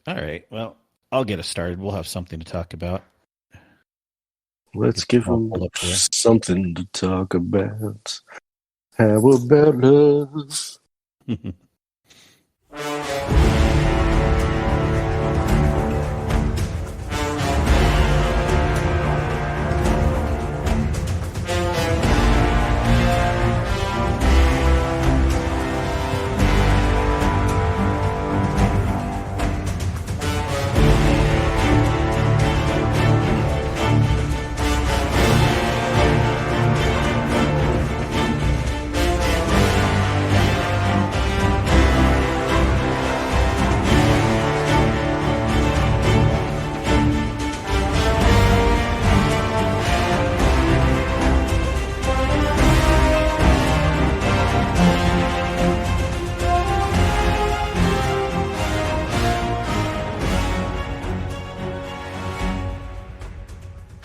All right. Well, I'll get us started. We'll have something to talk about. Let's give them something to talk about. How about love?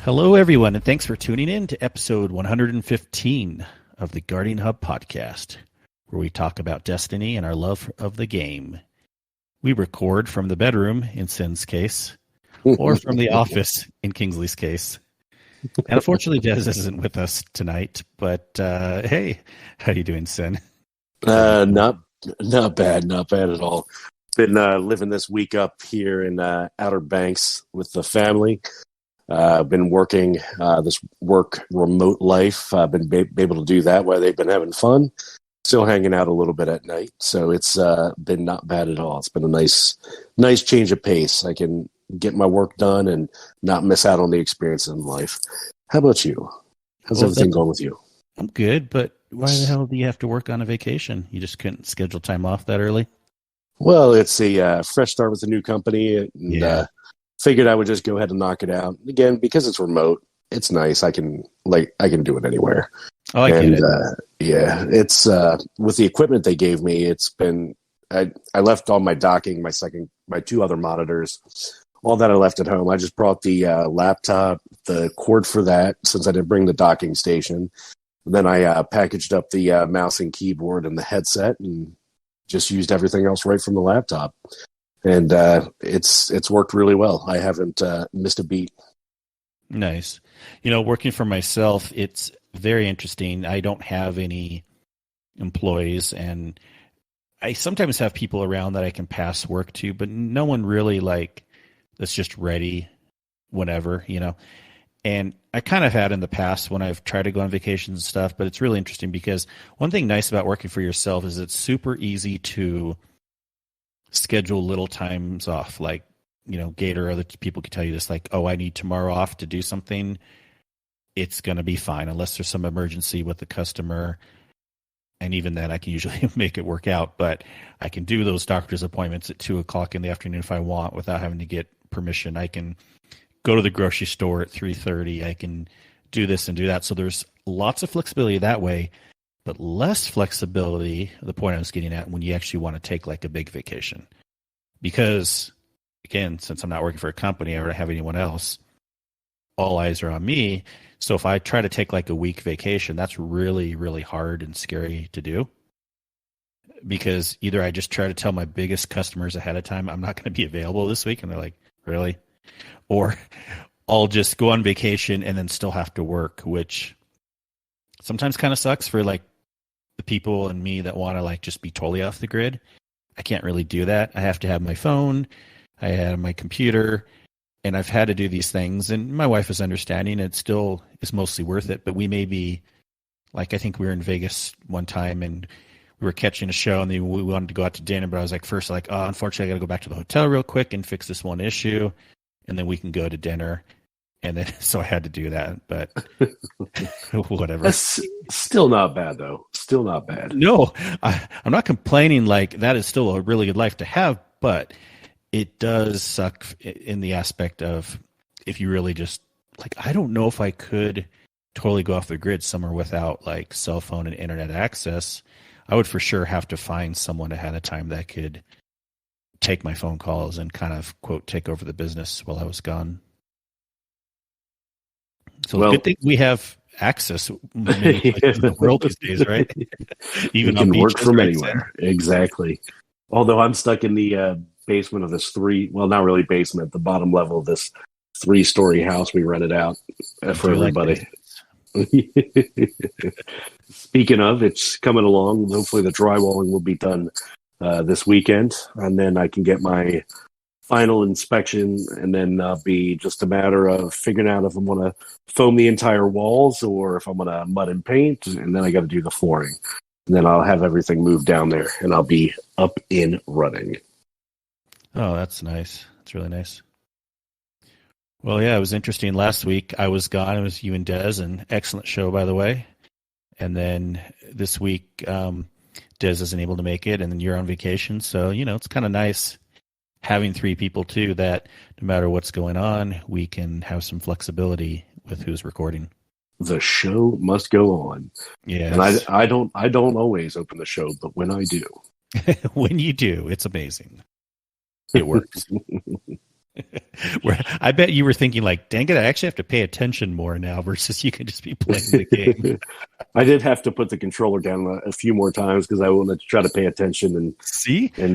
Hello, everyone, and thanks for tuning in to episode 115 of the Guardian Hub podcast, where we talk about Destiny and our love of the game. We record from the bedroom in Cyn's case, or from the office in Kingsley's case. And unfortunately, Des isn't with us tonight, but hey, how are you doing, Cyn? Not bad at all. Been living this week up here in Outer Banks with the family. Been working this work remote life. I've been able to do that while they've been having fun. Still hanging out a little bit at night. So it's been not bad at all. It's been a nice change of pace. I can get my work done and not miss out on the experience in life. How about you? How's everything going with you? I'm good, but why the hell do you have to work on a vacation? You just couldn't schedule time off that early? Well, it's a fresh start with a new company. And, figured I would just go ahead and knock it out. Again, because it's remote, it's nice. I can do it anywhere. Oh, I get it. It's with the equipment they gave me, it's been I left all my docking, my two other monitors, all that I left at home. I just brought the laptop, the cord for that, since I didn't bring the docking station. And then I packaged up the mouse and keyboard and the headset and just used everything else right from the laptop. And it's worked really well. I haven't missed a beat. Nice. Working for myself, it's very interesting. I don't have any employees, and I sometimes have people around that I can pass work to, but no one really that's just ready whenever, And I kind of had in the past when I've tried to go on vacations and stuff, but it's really interesting because one thing nice about working for yourself is it's super easy to schedule little times off. Like, Gator, other people can tell you this, I need tomorrow off to do something. It's going to be fine unless there's some emergency with the customer. And even then I can usually make it work out, but I can do those doctor's appointments at 2:00 in the afternoon if I want without having to get permission. I can go to the grocery store at 3:30. I can do this and do that. So there's lots of flexibility that way, but less flexibility, the point I was getting at, when you actually want to take a big vacation. Because, again, since I'm not working for a company, I don't have anyone else, all eyes are on me. So if I try to take a week vacation, that's really, really hard and scary to do. Because either I just try to tell my biggest customers ahead of time, I'm not going to be available this week, and they're like, really? Or I'll just go on vacation and then still have to work, which sometimes kind of sucks for the people and me that want to just be totally off the grid. I can't really do that. I have to have my phone, I have my computer, and I've had to do these things. And my wife is understanding. It still is mostly worth it. But we may be I think we were in Vegas one time and we were catching a show, and then we wanted to go out to dinner. But I was unfortunately, I got to go back to the hotel real quick and fix this one issue, and then we can go to dinner. And then, so I had to do that, but whatever. That's still not bad, though. Still not bad. No, I'm not complaining. That is still a really good life to have, but it does suck in the aspect of if you really just, I don't know if I could totally go off the grid somewhere without cell phone and internet access. I would for sure have to find someone ahead of time that could take my phone calls and kind of, quote, take over the business while I was gone. So good thing we have access in the world these days, right? Even you can work from anywhere. Exactly. Although I'm stuck in the basement of this not really basement, the bottom level of this 3-story house we rented out for everybody. Speaking of, it's coming along. Hopefully the drywalling will be done this weekend, and then I can get my final inspection, and then be just a matter of figuring out if I'm going to foam the entire walls or if I'm going to mud and paint, and then I got to do the flooring. And then I'll have everything moved down there, and I'll be up and running. Oh, that's nice. That's really nice. Well, yeah, it was interesting. Last week I was gone. It was you and Des, an excellent show, by the way. And then this week, Des isn't able to make it, and then you're on vacation. So, it's kind of nice having 3 people, too, that no matter what's going on, we can have some flexibility with who's recording. The show must go on. Yeah. And I don't always open the show, but when I do. When you do, it's amazing. It works. I bet you were thinking, like, dang it, I actually have to pay attention more now versus you can just be playing the game. I did have to put the controller down a few more times because I wanted to try to pay attention and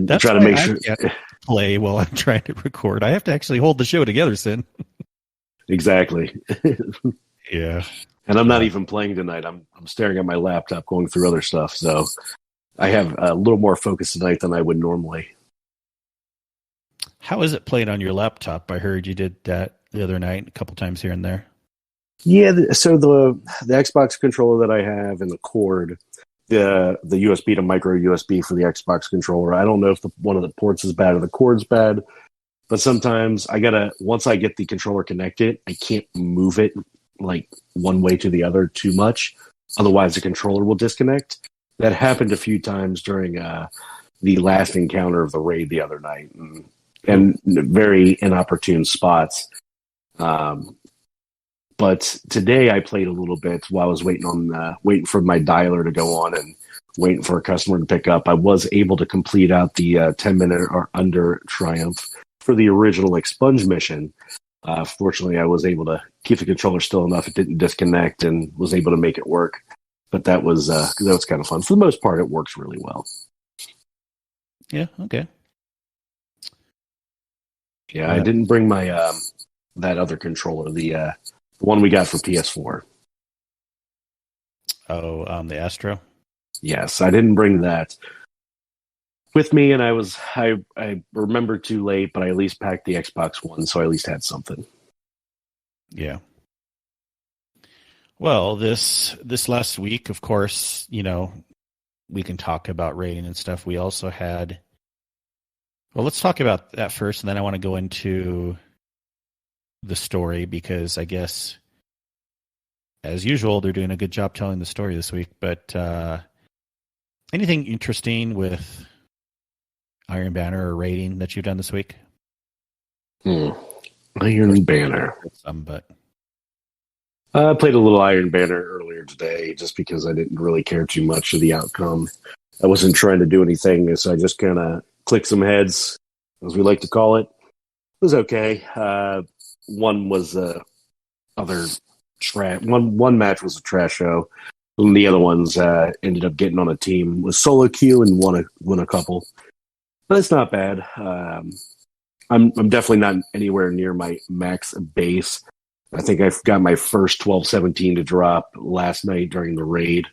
that's try to make sure. I can't play while I'm trying to record. I have to actually hold the show together, Cyn. Exactly. Yeah. And I'm not even playing tonight. I'm staring at my laptop, going through other stuff. So I have a little more focus tonight than I would normally. How is it played on your laptop? I heard you did that the other night, a couple times here and there. Yeah, so the Xbox controller that I have and the cord, the USB to micro USB for the Xbox controller, I don't know if one of the ports is bad or the cord's bad, but sometimes once I get the controller connected, I can't move it like one way to the other too much. Otherwise, the controller will disconnect. That happened a few times during the last encounter of the raid the other night, and very inopportune spots. But today I played a little bit while I was waiting for my dialer to go on and waiting for a customer to pick up. I was able to complete out the 10-minute or under triumph for the original expunge mission. Fortunately, I was able to keep the controller still enough it didn't disconnect and was able to make it work. But that was kind of fun. For the most part, it works really well. Yeah. Okay. Yeah, I didn't bring my that other controller, the one we got for PS4. Oh, the Astro? Yes, I didn't bring that with me, and I remembered too late, but I at least packed the Xbox One, so I at least had something. Yeah. Well, this last week, of course, we can talk about rating and stuff. We also had. Well, let's talk about that first, and then I want to go into the story because I guess, as usual, they're doing a good job telling the story this week. But anything interesting with Iron Banner or rating that you've done this week? Iron Banner. But I played a little Iron Banner earlier today just because I didn't really care too much of the outcome. I wasn't trying to do anything, so I just kind of clicked some heads, as we like to call it. It was okay. One was one match was a trash show. And the other ones ended up getting on a team with solo queue and won a couple. But it's not bad. I'm definitely not anywhere near my max base. I think I've got my first 12-17 to drop last night during the raid,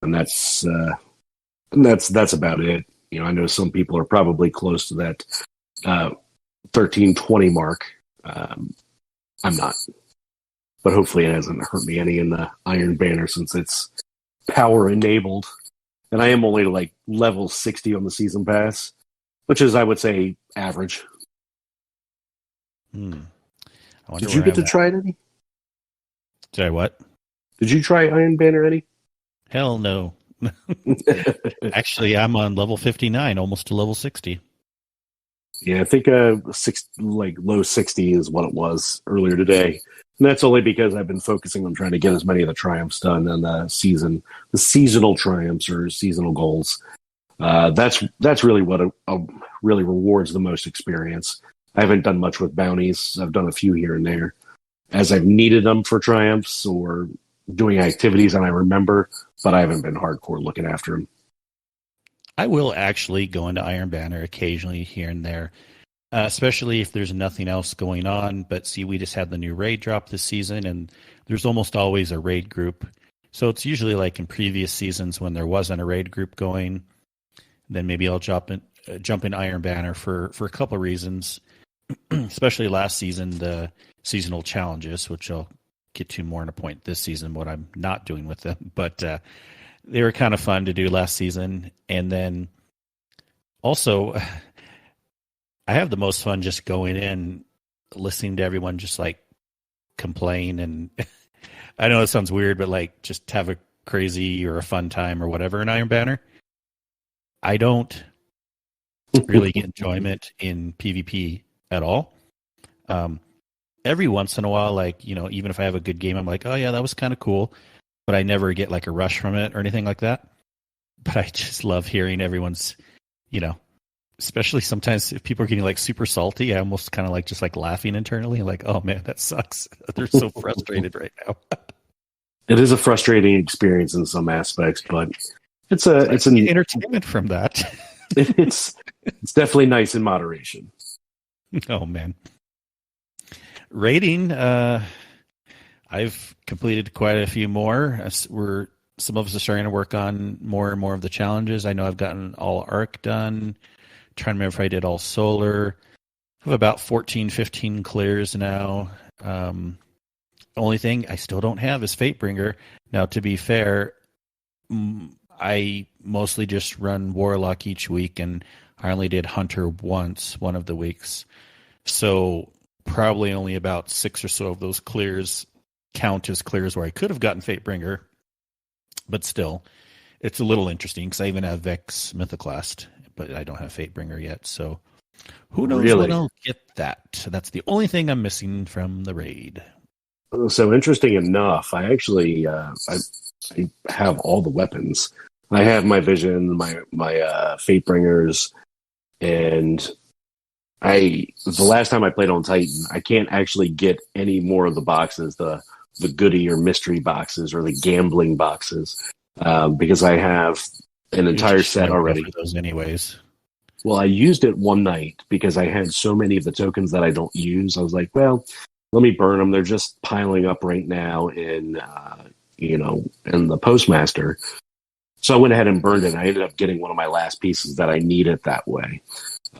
and that's about it. I know some people are probably close to that 13-20 mark. I'm not, but hopefully it hasn't hurt me any in the Iron Banner since it's power enabled, and I am only like level 60 on the season pass, which is, I would say, average. Did you get to try it, Eddie? Did I what? Did you try Iron Banner, Eddie? Hell no. Actually, I'm on level 59, almost to level 60. Yeah, I think low 60 is what it was earlier today. And that's only because I've been focusing on trying to get as many of the triumphs done on the seasonal triumphs or seasonal goals. That's really what really rewards the most experience. I haven't done much with bounties. I've done a few here and there as I've needed them for triumphs or doing activities and I remember, but I haven't been hardcore looking after them. I will actually go into Iron Banner occasionally here and there. especially if there's nothing else going on. But see, we just had the new raid drop this season, and there's almost always a raid group. So it's usually like in previous seasons when there wasn't a raid group going, then maybe I'll jump in Iron Banner for a couple of reasons. Especially last season, the seasonal challenges, which I'll get to more in a point this season, what I'm not doing with them. But they were kind of fun to do last season. And then also, I have the most fun just going in, listening to everyone just like complain. And I know it sounds weird, but like just have a crazy or a fun time or whatever in Iron Banner. I don't really get enjoyment in PvP at all. Every once in a while, like, even if I have a good game, I'm like, oh yeah, that was kind of cool, but I never get like a rush from it or anything like that. But I just love hearing everyone's, especially sometimes if people are getting like super salty, I almost kind of like just like laughing internally, like, oh man, that sucks. They're so frustrated right now. It is a frustrating experience in some aspects, but it's an entertainment from that. it's definitely nice in moderation. Oh man. Rating, I've completed quite a few more. Some of us are starting to work on more and more of the challenges. I know I've gotten all Arc done. Trying to remember if I did all Solar. I have about 14, 15 clears now. Only thing I still don't have is Fatebringer. Now, to be fair, I mostly just run Warlock each week, and I only did Hunter once, one of the weeks. So probably only about 6 or so of those clears count as clears where I could have gotten Fatebringer. But still, it's a little interesting because I even have Vex Mythoclast, but I don't have Fatebringer yet. So who knows when I'll get that. That's the only thing I'm missing from the raid. So interesting enough, I actually I have all the weapons. I have my Vision, my Fatebringers, and the last time I played on Titan, I can't actually get any more of the boxes, the goodie or mystery boxes or the gambling boxes, because I have an entire set already. For those anyways. Well, I used it one night because I had so many of the tokens that I don't use. I was like, well, let me burn them. They're just piling up right now in the Postmaster. So I went ahead and burned it. And I ended up getting one of my last pieces that I needed that way.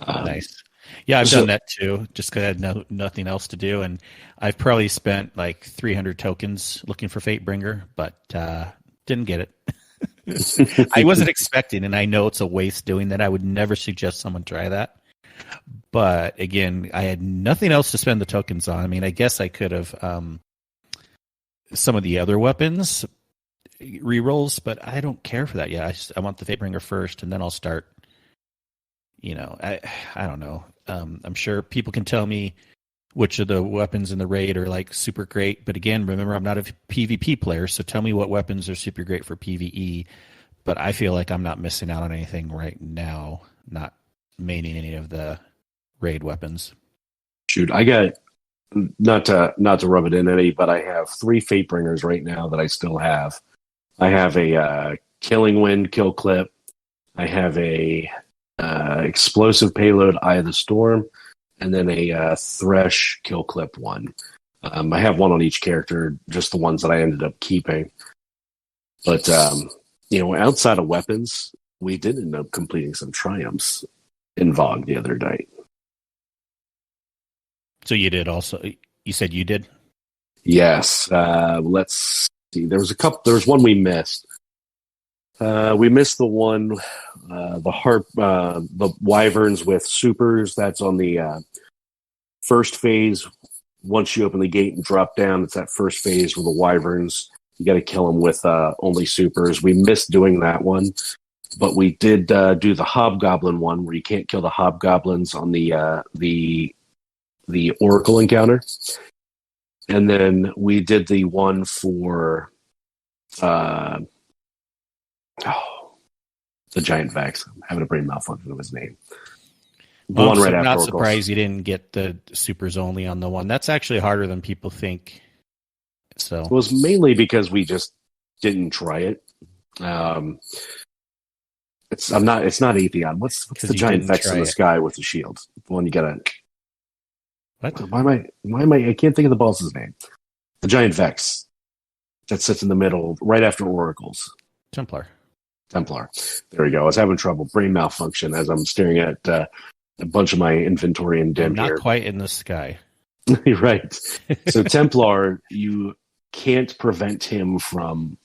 Nice. Yeah, I've done that too, just because I had nothing else to do. And I've probably spent like 300 tokens looking for Fatebringer, but didn't get it. I wasn't expecting, and I know it's a waste doing that. I would never suggest someone try that. But again, I had nothing else to spend the tokens on. I mean, I guess I could have some of the other weapons rerolls, but I don't care for that. Yeah, I want the Fatebringer first, and then I'll start. I don't know. I'm sure people can tell me which of the weapons in the raid are like super great. But again, remember, I'm not a PvP player, so tell me what weapons are super great for PvE. But I feel like I'm not missing out on anything right now, not maining any of the raid weapons. Shoot, I got not to rub it in any, but I have 3 Fatebringers right now that I still have. I have a Killing Wind kill clip. I have a explosive payload Eye of the Storm, and then a Thresh kill clip one. I have one on each character, just the ones that I ended up keeping. But outside of weapons, we did end up completing some triumphs in VOG the other night. So you did also. You said you did? Yes. Let's see. There was one we missed. We missed the one, the Wyverns with supers. That's on the first phase. Once you open the gate and drop down, it's that first phase with the Wyverns. You got to kill them with only supers. We missed doing that one, but we did do the Hobgoblin one where you can't kill the Hobgoblins on the Oracle encounter. And then we did the one for the Giant Vex. I'm having a brain malfunction of his name. Well, one right after not Oracles. Surprised you didn't get the supers only on the one. That's actually harder than people think. So it was mainly because we just didn't try it. It's not Atheon. What's the Giant Vex in the sky with the shield? The one you gotta What? Why am I can't think of the boss's name. The giant Vex that sits in the middle right after Oracles. Templar. Templar. There we go. I was having trouble. Brain malfunction as I'm staring at a bunch of my inventory and dim Not here. quite in the sky. Right. So Templar, you can't prevent him from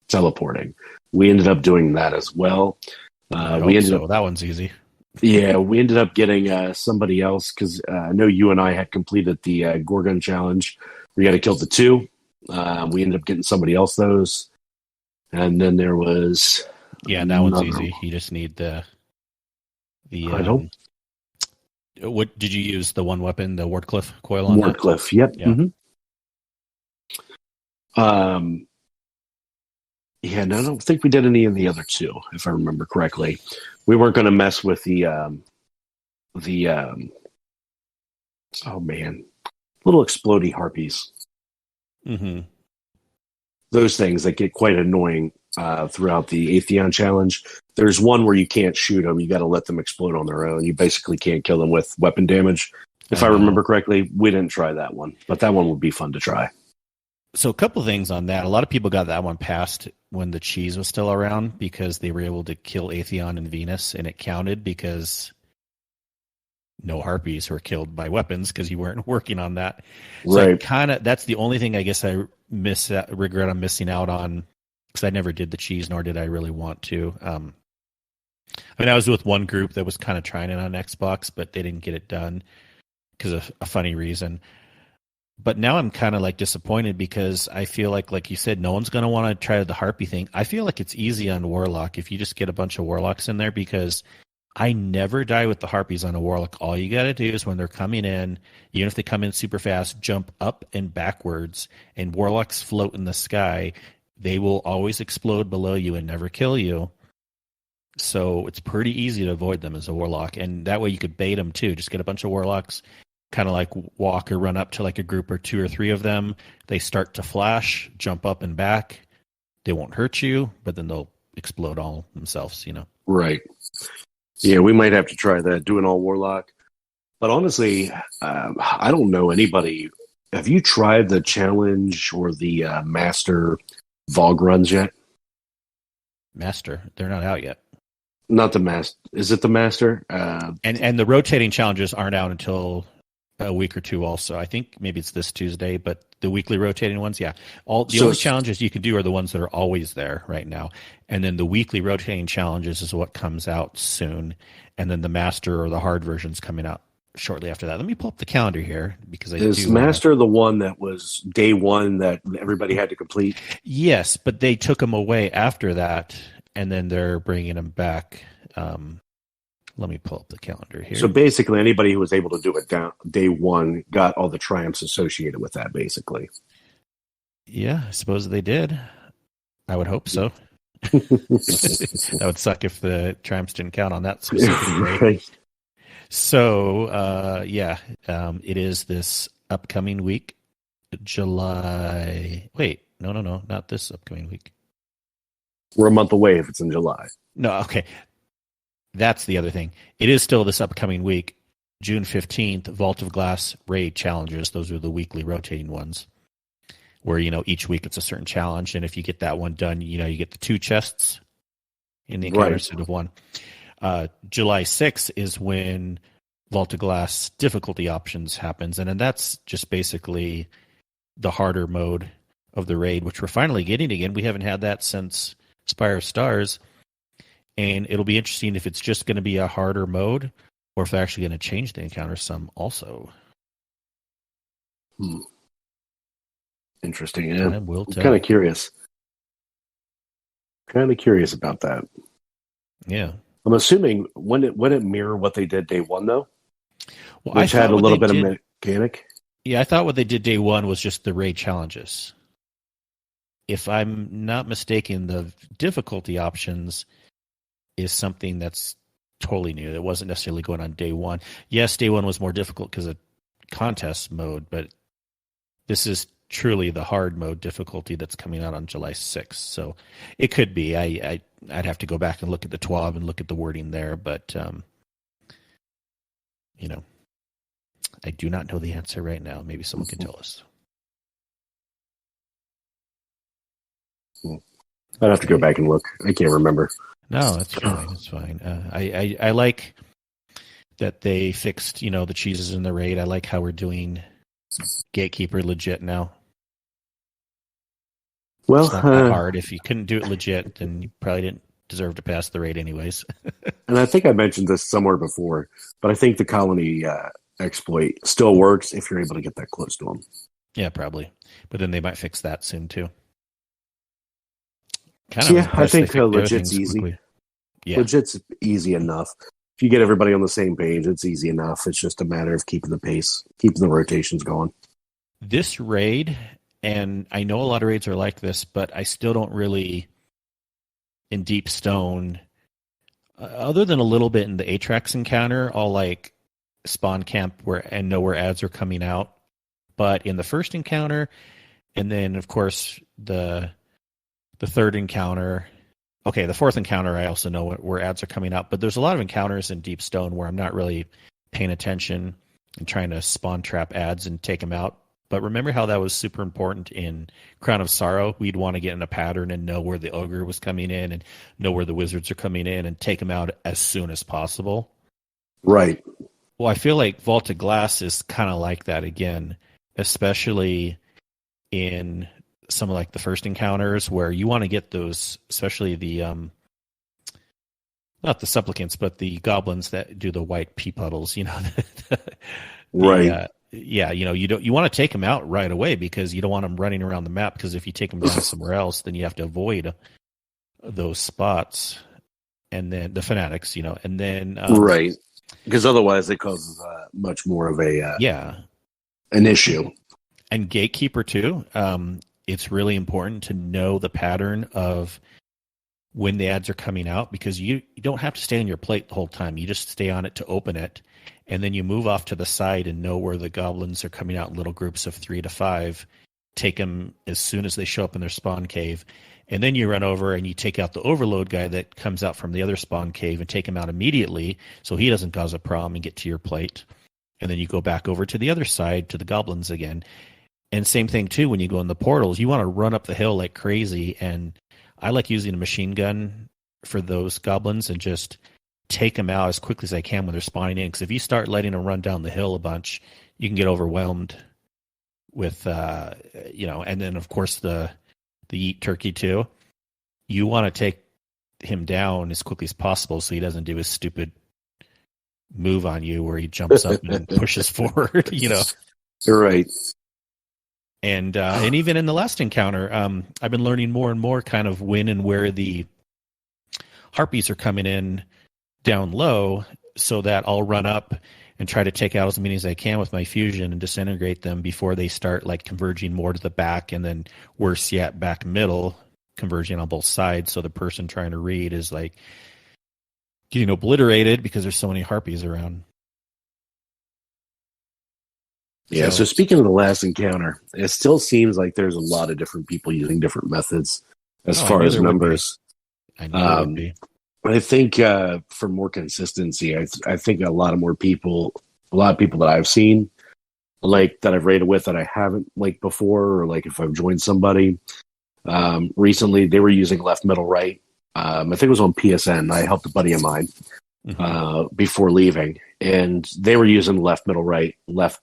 teleporting. We ended up doing that as well. We ended up that one's easy. Yeah, we ended up getting somebody else because I know you and I had completed the Gorgon challenge. We had to kill the two. We ended up getting somebody else those. And then there was... Yeah, that one's easy. You just need the I don't... What did you use? The one weapon, the Wardcliffe coil on Wardcliffe, yep. Yeah. Mm-hmm. Yeah, no, I don't think we did any of the other two, if I remember correctly. We weren't going to mess with the oh man, little explodey harpies. Mm-hmm. Those things that get quite annoying throughout the Atheon challenge. There's one where you can't shoot them; you got to let them explode on their own. You basically can't kill them with weapon damage. If I remember correctly, we didn't try that one, but that one would be fun to try. So a couple things on that. A lot of people got that one passed when the cheese was still around because they were able to kill Atheon and Venus, and it counted because no harpies were killed by weapons because you weren't working on that. So Right. that's the only thing I guess I regret I'm missing out on because I never did the cheese, nor did I really want to. I mean, I was with one group that was kind of trying it on Xbox, but they didn't get it done because of a funny reason. But now I'm kind of like disappointed because I feel like you said, no one's going to want to try the harpy thing. I feel like it's easy on Warlock if you just get a bunch of Warlocks in there because I never die with the harpies on a Warlock. All you got to do is when they're coming in, even if they come in super fast, jump up and backwards, and Warlocks float in the sky. They will always explode below you and never kill you. So it's pretty easy to avoid them as a Warlock. And that way you could bait them too. Just get a bunch of Warlocks, kind of like walk or run up to like a group or two or three of them. They start to flash, jump up and back. They won't hurt you, but then they'll explode all themselves, Right. Yeah, we might have to try that, do an all Warlock. But honestly, I don't know anybody. Have you tried the challenge or the Master Vogue runs yet? Master, they're not out yet. Not the Master. Is it the Master? And the rotating challenges aren't out until a week or two also. I think maybe it's this Tuesday, but the weekly rotating ones, yeah. The only challenges you can do are the ones that are always there right now. And then the weekly rotating challenges is what comes out soon. And then the Master or the hard version's coming out shortly after that. Let me pull up the calendar here because is Master the one that was day one that everybody had to complete? Yes, but they took them away after that, and then they're bringing them back. Let me pull up the calendar here. So basically, anybody who was able to do it day one got all the triumphs associated with that, basically. Yeah, I suppose they did. I would hope so. That would suck if the triumphs didn't count on that specifically. Right. So, it is this upcoming week, July. Wait, no, not this upcoming week. We're a month away if it's in July. No, okay. That's the other thing. It is still this upcoming week, June 15th, Vault of Glass Raid Challenges. Those are the weekly rotating ones where, each week it's a certain challenge. And if you get that one done, you get the 2 chests in the encounter instead of 1. July 6th is when Vault of Glass difficulty options happens. And then that's just basically the harder mode of the raid, which we're finally getting again. We haven't had that since Spire of Stars. And it'll be interesting if it's just going to be a harder mode or if they're actually going to change the encounter some also. Interesting. Yeah. I'm kind of curious. Kind of curious about that. Yeah. I'm assuming would it mirror what they did day one though? Well, which had a little bit of mechanic. Yeah, I thought what they did day one was just the raid challenges. If I'm not mistaken, the difficulty options is something that's totally new. That wasn't necessarily going on day one. Yes, day one was more difficult because of contest mode, but this is truly the hard mode difficulty that's coming out on July 6th. So it could be. I'd have to go back and look at the TWAB and look at the wording there, but I do not know the answer right now. Maybe someone can tell us. I'd have to go back and look. I can't remember. No, that's fine. It's fine. I like that they fixed, the cheeses in the raid. I like how we're doing Gatekeeper legit now. Well, it's not that hard. If you couldn't do it legit, then you probably didn't deserve to pass the raid anyways. and I think I mentioned this somewhere before, but I think the colony exploit still works if you're able to get that close to them. Yeah, probably. But then they might fix that soon too. I think legit's easy. Quickly. Yeah. Legit's easy enough. If you get everybody on the same page, it's easy enough. It's just a matter of keeping the pace, keeping the rotations going. This raid, and I know a lot of raids are like this, but I still don't really, in Deep Stone, other than a little bit in the Atrax encounter, I'll like spawn camp and know where ads are coming out. But in the first encounter, and then of course the third encounter, okay, the fourth encounter, I also know where ads are coming out. But there's a lot of encounters in Deep Stone where I'm not really paying attention and trying to spawn trap ads and take them out. But remember how that was super important in Crown of Sorrow? We'd want to get in a pattern and know where the ogre was coming in and know where the wizards are coming in and take them out as soon as possible. Right. Well, I feel like Vaulted Glass is kind of like that again, especially in some of like the first encounters where you want to get those, especially the not the supplicants, but the goblins that do the white pea puddles, right. You want to take them out right away because you don't want them running around the map, because if you take them down somewhere else, then you have to avoid those spots. And then the fanatics, and then right, because otherwise it causes much more of an issue. And Gatekeeper too. It's really important to know the pattern of when the ads are coming out, because you don't have to stay on your plate the whole time. You just stay on it to open it, and then you move off to the side and know where the goblins are coming out in little groups of 3 to 5. Take them as soon as they show up in their spawn cave, and then you run over and you take out the overload guy that comes out from the other spawn cave and take him out immediately so he doesn't cause a problem and get to your plate. And then you go back over to the other side to the goblins again. And same thing too, when you go in the portals, you want to run up the hill like crazy. And I like using a machine gun for those goblins and just take them out as quickly as I can when they're spawning in. Because if you start letting them run down the hill a bunch, you can get overwhelmed with, and then of course the Yeet Turkey too. You want to take him down as quickly as possible so he doesn't do his stupid move on you where he jumps up and pushes forward, You're right. And even in the last encounter, I've been learning more and more kind of when and where the harpies are coming in down low, so that I'll run up and try to take out as many as I can with my fusion and disintegrate them before they start like converging more to the back, and then worse yet, back middle, converging on both sides. So the person trying to read is like getting obliterated because there's so many harpies around. Yeah, so speaking of the last encounter, it still seems like there's a lot of different people using different methods as far as numbers. I know there would be. I think for more consistency, I think a lot of people that I've seen, like that I've raided with that I haven't like before, or like if I've joined somebody recently, they were using left, middle, right. I think it was on PSN. I helped a buddy of mine before leaving, and they were using left, middle, right, left,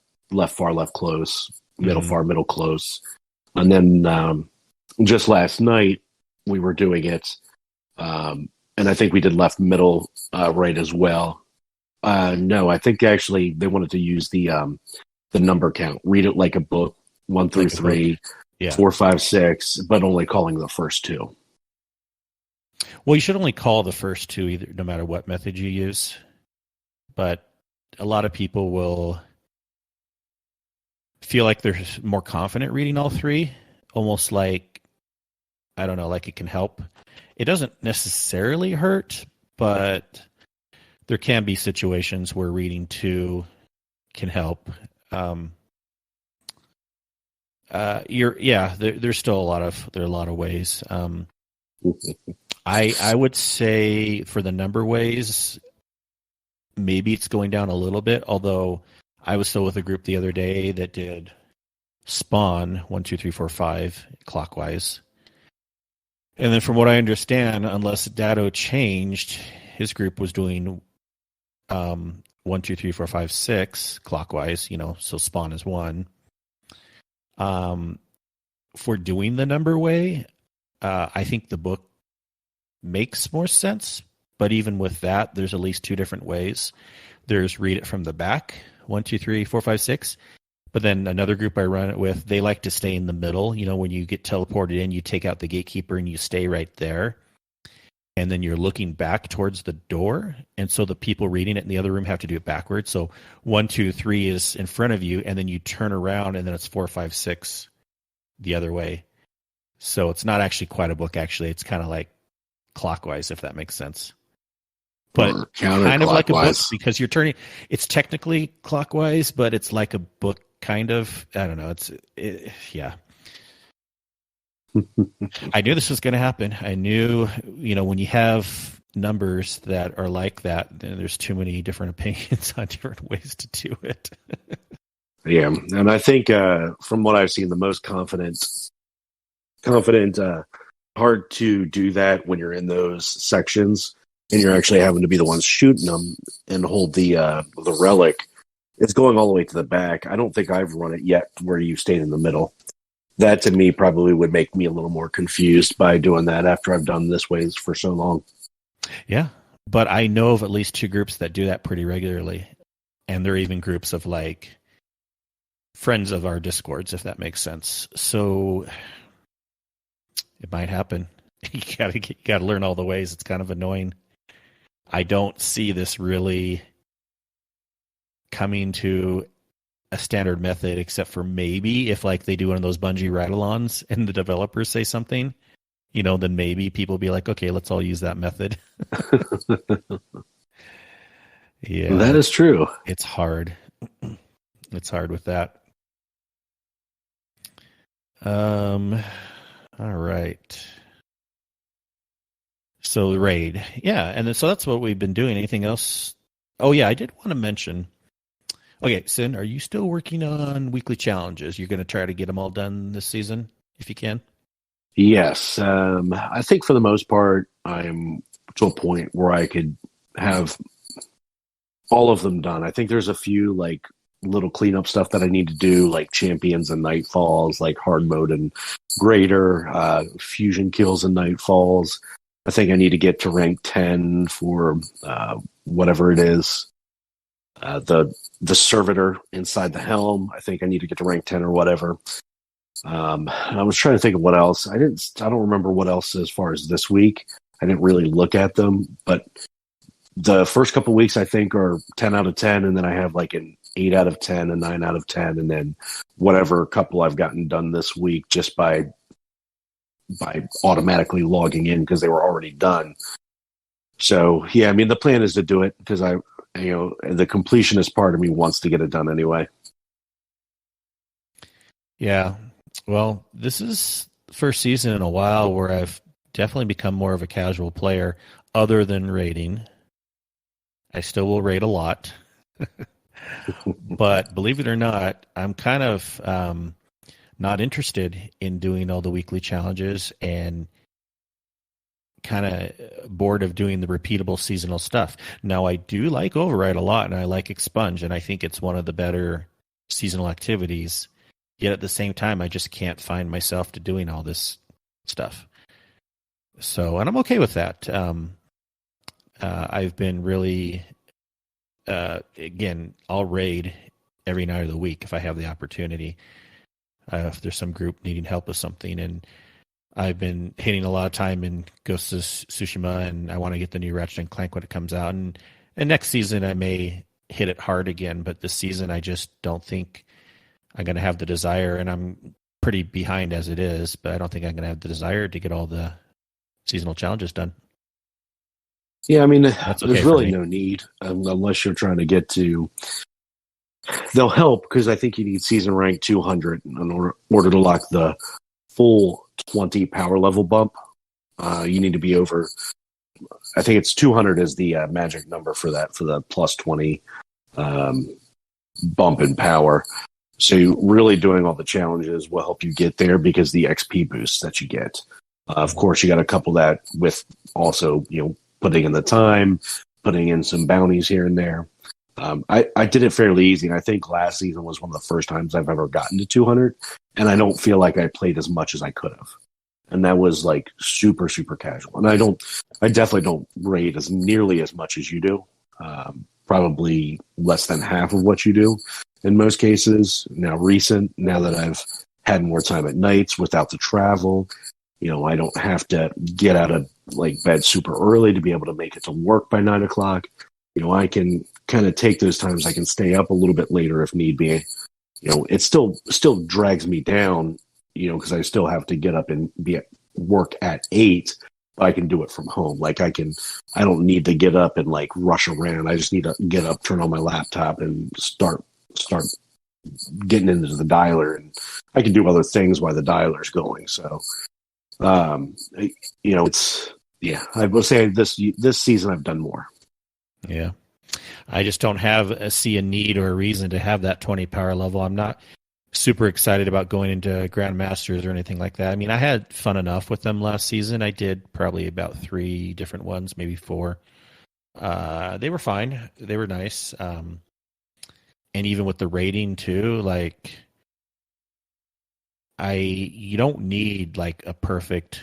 far, left, close, middle, far, middle, close. And then just last night we were doing it, and I think we did left, middle, right as well. No, I think actually they wanted to use the number count, read it like a book, 1 through 3, 4, 5, 6, but only calling the first 2. Well, you should only call the first 2 either, no matter what method you use. But a lot of people will feel like they're more confident reading all 3, almost like, I don't know, like it can help. It doesn't necessarily hurt, but there can be situations where reading 2 can help. There's still a lot of ways. I would say for the number ways, maybe it's going down a little bit, although I was still with a group the other day that did spawn 1, 2, 3, 4, 5 clockwise. And then from what I understand, unless Dado changed, his group was doing 1, 2, 3, 4, 5, 6 clockwise, so spawn is 1. For doing the number way, I think the book makes more sense. But even with that, there's at least 2 different ways. There's read it from the back, 1, 2, 3, 4, 5, 6. But then another group I run it with, they like to stay in the middle. When you get teleported in, you take out the gatekeeper and you stay right there. And then you're looking back towards the door. And so the people reading it in the other room have to do it backwards. So 1, 2, 3 is in front of you, and then you turn around, and then it's 4, 5, 6 the other way. So it's not actually quite a book, actually. It's kind of like clockwise, if that makes sense. But kind of like a book, because you're turning. It's technically clockwise, but it's like a book, kind of. I don't know. Yeah. I knew this was going to happen. I knew, when you have numbers that are like that, then there's too many different opinions on different ways to do it. Yeah, and I think from what I've seen, the most confident, hard to do that when you're in those sections and you're actually having to be the ones shooting them and hold the relic. It's going all the way to the back. I don't think I've run it yet where you stayed in the middle. That to me probably would make me a little more confused by doing that after I've done this ways for so long. Yeah, but I know of at least 2 groups that do that pretty regularly, and they're even groups of like friends of our Discords, if that makes sense. So it might happen. You gotta learn all the ways. It's kind of annoying. I don't see this really coming to a standard method, except for maybe if like they do one of those Bungie ride-alongs and the developers say something, then maybe people be like, okay, let's all use that method. Yeah, that is true. It's hard. It's hard with that. All right. So the raid. Yeah, and then, so that's what we've been doing. Anything else? Oh yeah, I did want to mention. Okay, Cyn, are you still working on weekly challenges? You're going to try to get them all done this season, if you can? Yes. I think for the most part, I'm to a point where I could have all of them done. I think there's a few like little cleanup stuff that I need to do, like champions and nightfalls, like hard mode and greater, fusion kills and nightfalls. I think I need to get to rank 10 for whatever it is. The servitor inside the helm, I think I need to get to rank 10 or whatever. I was trying to think of what else. I don't remember what else as far as this week. I didn't really look at them, but the first couple weeks I think are 10 out of 10, and then I have like an 8 out of 10, a 9 out of 10, and then whatever couple I've gotten done this week just by automatically logging in because they were already done. So yeah, I mean the plan is to do it because the completionist part of me wants to get it done anyway. Yeah. Well, this is the first season in a while where I've definitely become more of a casual player other than raiding. I still will raid a lot. But believe it or not, I'm kind of not interested in doing all the weekly challenges and kind of bored of doing the repeatable seasonal stuff. Now, I do like Override a lot, and I like Expunge, and I think it's one of the better seasonal activities. Yet at the same time, I just can't find myself to doing all this stuff. So, and I'm okay with that. I've been really, again, I'll raid every night of the week if I have the opportunity. If there's some group needing help with something, and I've been hitting a lot of time in Ghost of Tsushima, and I want to get the new Ratchet and Clank when it comes out. And next season I may hit it hard again, but this season I just don't think I'm going to have the desire, and I'm pretty behind as it is, but I don't think I'm going to have the desire to get all the seasonal challenges done. Yeah, I mean, okay, there's really no need unless you're trying to get to... They'll help because I think you need season rank 200 in order to lock the full 20 power level bump. You need to be over... I think it's 200 is the magic number for that, for the plus 20 bump in power. So really doing all the challenges will help you get there because the XP boosts that you get. Of course, you got to couple that with also, putting in the time, putting in some bounties here and there. I did it fairly easy. And I think last season was one of the first times I've ever gotten to 200. And I don't feel like I played as much as I could have. And that was like super, super casual. And I definitely don't raid as nearly as much as you do. Probably less than half of what you do in most cases. Now that I've had more time at nights without the travel, I don't have to get out of bed super early to be able to make it to work by 9 o'clock. I can kind of take those times. I can stay up a little bit later if need be. It still drags me down, because I still have to get up and be at work at 8, but I can do it from home. I don't need to get up and rush around. I just need to get up, turn on my laptop and start getting into the dialer, and I can do other things while the dialer's going. So, I will say this season I've done more. Yeah. I just don't see a need or a reason to have that 20 power level. I'm not super excited about going into Grandmasters or anything like that. I mean, I had fun enough with them last season. I did probably about 3 different ones, maybe 4. They were fine. They were nice. And even with the rating too, you don't need a perfect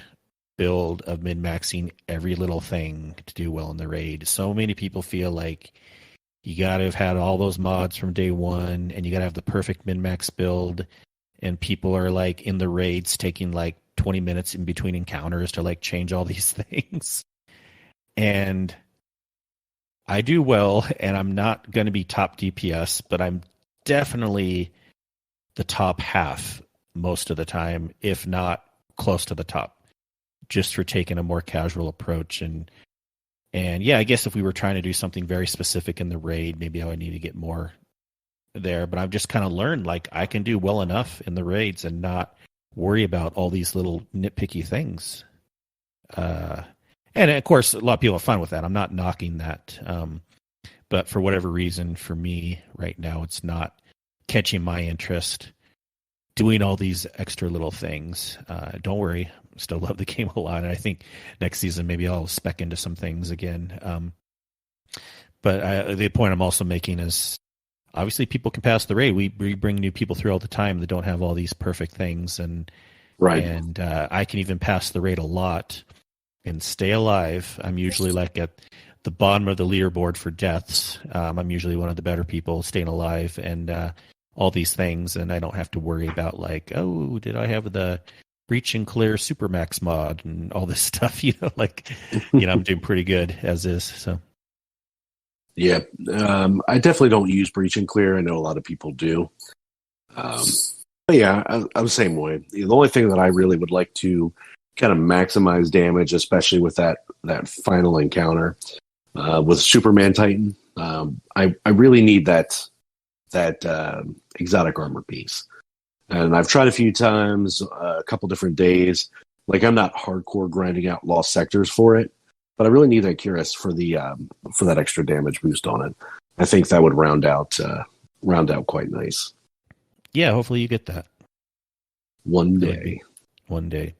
build of min-maxing every little thing to do well in the raid. So many people feel like you got to have had all those mods from day one, and you got to have the perfect min-max build, and people are in the raids taking 20 minutes in between encounters to change all these things. And I do well, and I'm not going to be top DPS, but I'm definitely the top half most of the time, if not close to the top, just for taking a more casual approach. And yeah, I guess if we were trying to do something very specific in the raid, maybe I would need to get more there. But I've just kind of learned I can do well enough in the raids and not worry about all these little nitpicky things. And of course, a lot of people have fun with that. I'm not knocking that. But for whatever reason, for me right now, it's not catching my interest doing all these extra little things. Don't worry. Still love the game a lot. And I think next season, maybe I'll spec into some things again. But the point I'm also making is obviously people can pass the raid. We bring new people through all the time that don't have all these perfect things. And I can even pass the raid a lot and stay alive. I'm usually at the bottom of the leaderboard for deaths. I'm usually one of the better people staying alive and all these things. And I don't have to worry about did I have the Breach and Clear Supermax mod and all this stuff, I'm doing pretty good as is. So, yeah, I definitely don't use Breach and Clear. I know a lot of people do. But yeah, I'm the same way. The only thing that I really would like to kind of maximize damage, especially with that final encounter with Superman Titan, I really need that exotic armor piece. And I've tried a few times, a couple different days. I'm not hardcore grinding out lost sectors for it, but I really need that Cuirass for that extra damage boost on it. I think that would round out quite nice. Yeah, hopefully you get that one day. One day.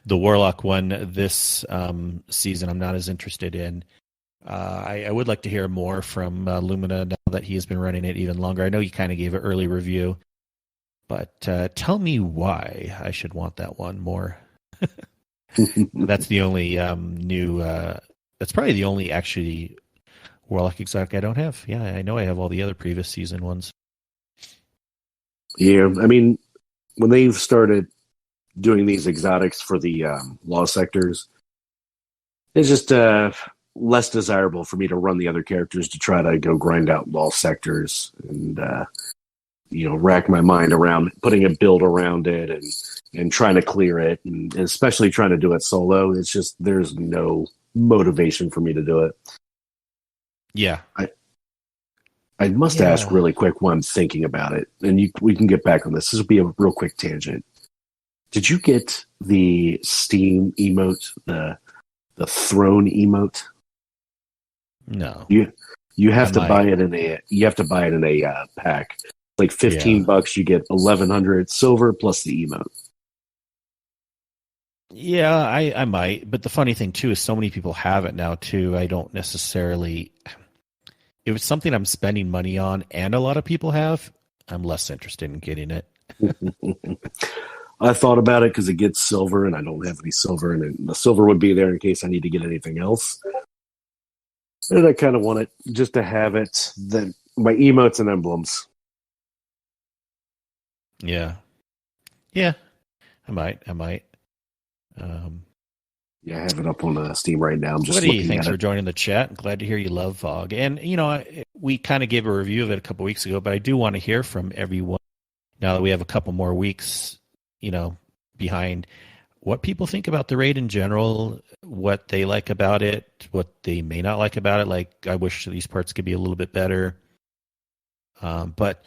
The Warlock one this season, I'm not as interested in. I would like to hear more from Lumina now that he has been running it even longer. I know you kind of gave an early review. But tell me why I should want that one more. That's the only new. That's probably the only actually Warlock exotic I don't have. Yeah, I know I have all the other previous season ones. Yeah, I mean, when they've started doing these exotics for the lost sectors, it's just less desirable for me to run the other characters to try to go grind out lost sectors and. Rack my mind around putting a build around it and trying to clear it, and especially trying to do it solo. It's just there's no motivation for me to do it. Yeah, I must ask really quick while I'm thinking about it, and we can get back on this. This will be a real quick tangent. Did you get the Steam emote, the throne emote? No. You I have to buy might. it in a pack. Like Yeah. $15, you get 1,100 silver plus the emote. Yeah, I might. But the funny thing too is so many people have it now too. I don't necessarily if it's something I'm spending money on and a lot of people have, I'm less interested in getting it. I thought about it because it gets silver, and I don't have any silver, and the silver would be there in case I need to get anything else. And I kind of want it just to have it. Then my emotes and emblems. Yeah. Yeah. I might. Um, Yeah, I have it up on Steam right now. I'm just Woody, looking thanks at for it. joining the chat. Glad to hear you love Vogue. And, we kind of gave a review of it a couple weeks ago, but I do want to hear from everyone now that we have a couple more weeks, behind what people think about the raid in general, what they like about it, what they may not like about it. Like, I wish these parts could be a little bit better. But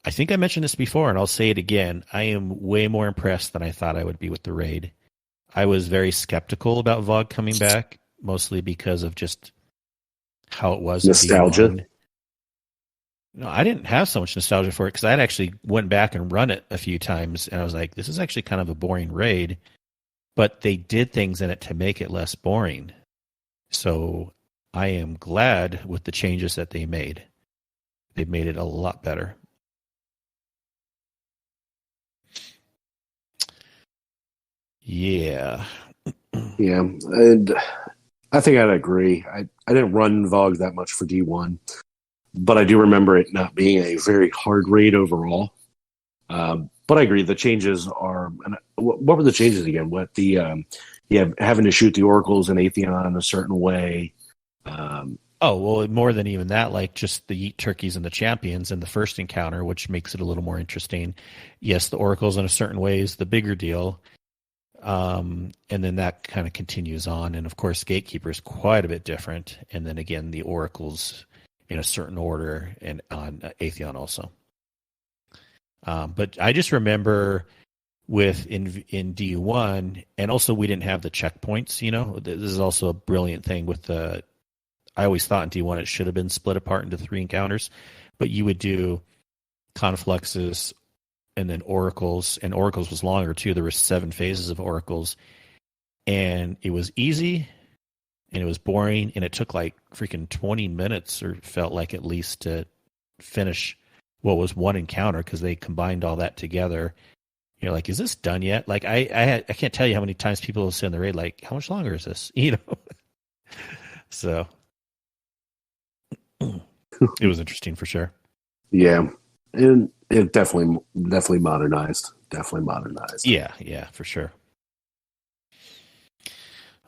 I think I mentioned this before, and I'll say it again. I am way more impressed than I thought I would be with the raid. I was very skeptical about VOG coming back, mostly because of just how it was in Nostalgia. D1. No, I didn't have so much nostalgia for it because I'd actually went back and run it a few times, and I was like, this is actually kind of a boring raid. But they did things in it to make it less boring. So I am glad with the changes that they made. They've made it a lot better. Yeah. Yeah, and I think I'd agree. I didn't run VOG that much for D1, but I do remember it not being a very hard raid overall. But I agree, the changes are. What were the changes again? What the having to shoot the oracles and Atheon in a certain way. Oh, well, more than even that, like just the Yeet Turkeys and the Champions in the first encounter, which makes it a little more interesting. Yes, the Oracles in a certain way is the bigger deal. And then that kind of continues on. And of course, Gatekeeper is quite a bit different. And then again, the Oracles in a certain order and on Atheon also. But I just remember with in D1, and also we didn't have the checkpoints. This is also a brilliant thing with the. I always thought in D1 it should have been split apart into 3 encounters, but you would do confluxes and then oracles, and oracles was longer too. There were 7 phases of oracles, and it was easy, and it was boring, and it took like freaking 20 minutes, or felt like at least, to finish what was one encounter because they combined all that together. You're like, is this done yet? Like I can't tell you how many times people will say in the raid, like, how much longer is this? So it was interesting for sure. Yeah, and it definitely modernized. Definitely modernized. Yeah, for sure.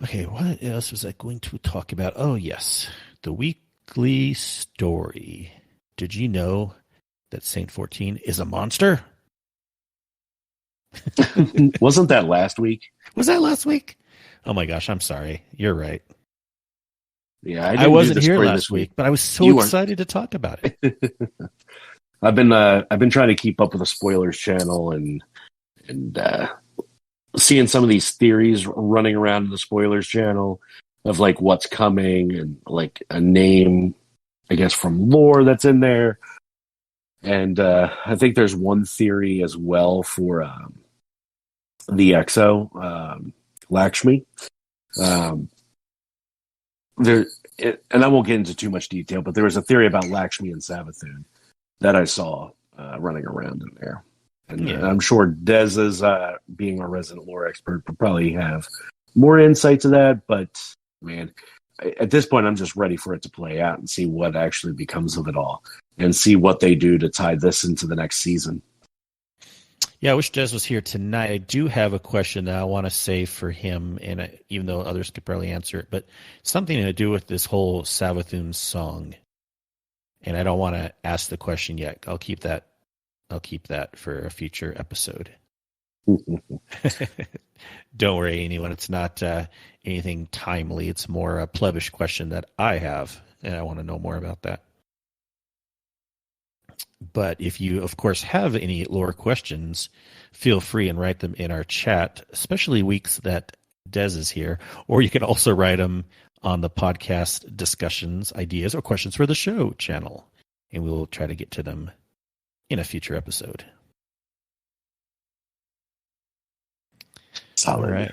Okay, what else was I going to talk about? Oh, yes, the weekly story. Did you know that Saint 14 is a monster? Wasn't that last week? Was that last week? Oh my gosh, I'm sorry. You're right. Yeah, I wasn't here last week, but I was so excited to talk about it. I've been trying to keep up with the spoilers channel and seeing some of these theories running around in the spoilers channel of like what's coming and like a name, I guess, from lore that's in there. And I think there's one theory as well for the EXO, Lakshmi. And I won't get into too much detail, but there was a theory about Lakshmi and Savathun that I saw running around in there. And I'm sure Des is, being our resident lore expert, will probably have more insight to that. But, man, at this point, I'm just ready for it to play out and see what actually becomes of it all and see what they do to tie this into the next season. Yeah, I wish Des was here tonight. I do have a question that I want to save for him, and even though others could probably answer it, but something to do with this whole Savathun song. And I don't want to ask the question yet. I'll keep that for a future episode. Don't worry, anyone. It's not anything timely. It's more a plebish question that I have, and I want to know more about that. But if you, of course, have any lore questions, feel free and write them in our chat, especially weeks that Des is here. Or you can also write them on the podcast discussions, ideas, or questions for the show channel, and we will try to get to them in a future episode. Solid. All right.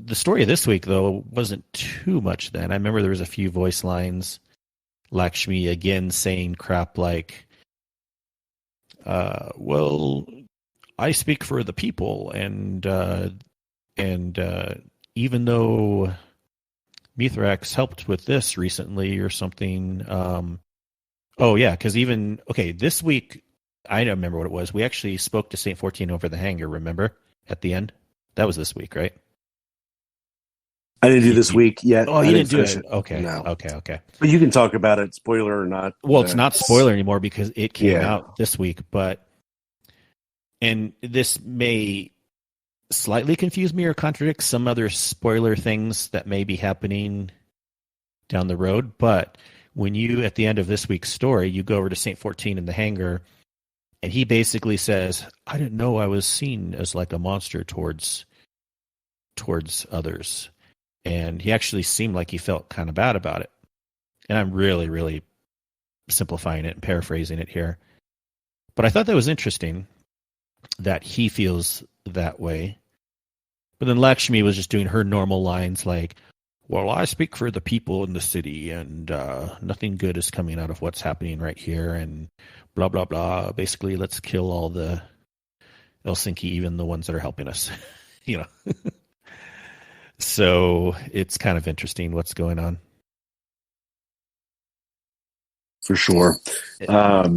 The story of this week, though, wasn't too much then. I remember there was a few voice lines. Lakshmi again saying crap like, well, I speak for the people, and even though Mithrax helped with this recently or something. Oh, yeah, because this week, I don't remember what it was. We actually spoke to St. 14 over the hangar, remember, at the end? That was this week, right? I didn't do this week yet. Oh, you didn't do it? it. Okay, No. okay. But you can talk about it, spoiler or not. Well, it's not spoiler anymore because it came Yeah. out this week, and this may slightly confuse me or contradict some other spoiler things that may be happening down the road, but when you, at the end of this week's story, you go over to St. 14 in the hangar, and he basically says, I didn't know I was seen as like a monster towards others. And he actually seemed like he felt kind of bad about it. And I'm really, really simplifying it and paraphrasing it here. But I thought that was interesting that he feels that way. But then Lakshmi was just doing her normal lines like, well, I speak for the people in the city, and nothing good is coming out of what's happening right here, and blah, blah, blah. Basically, let's kill all the Helsinki, even the ones that are helping us. So it's kind of interesting what's going on. For sure. I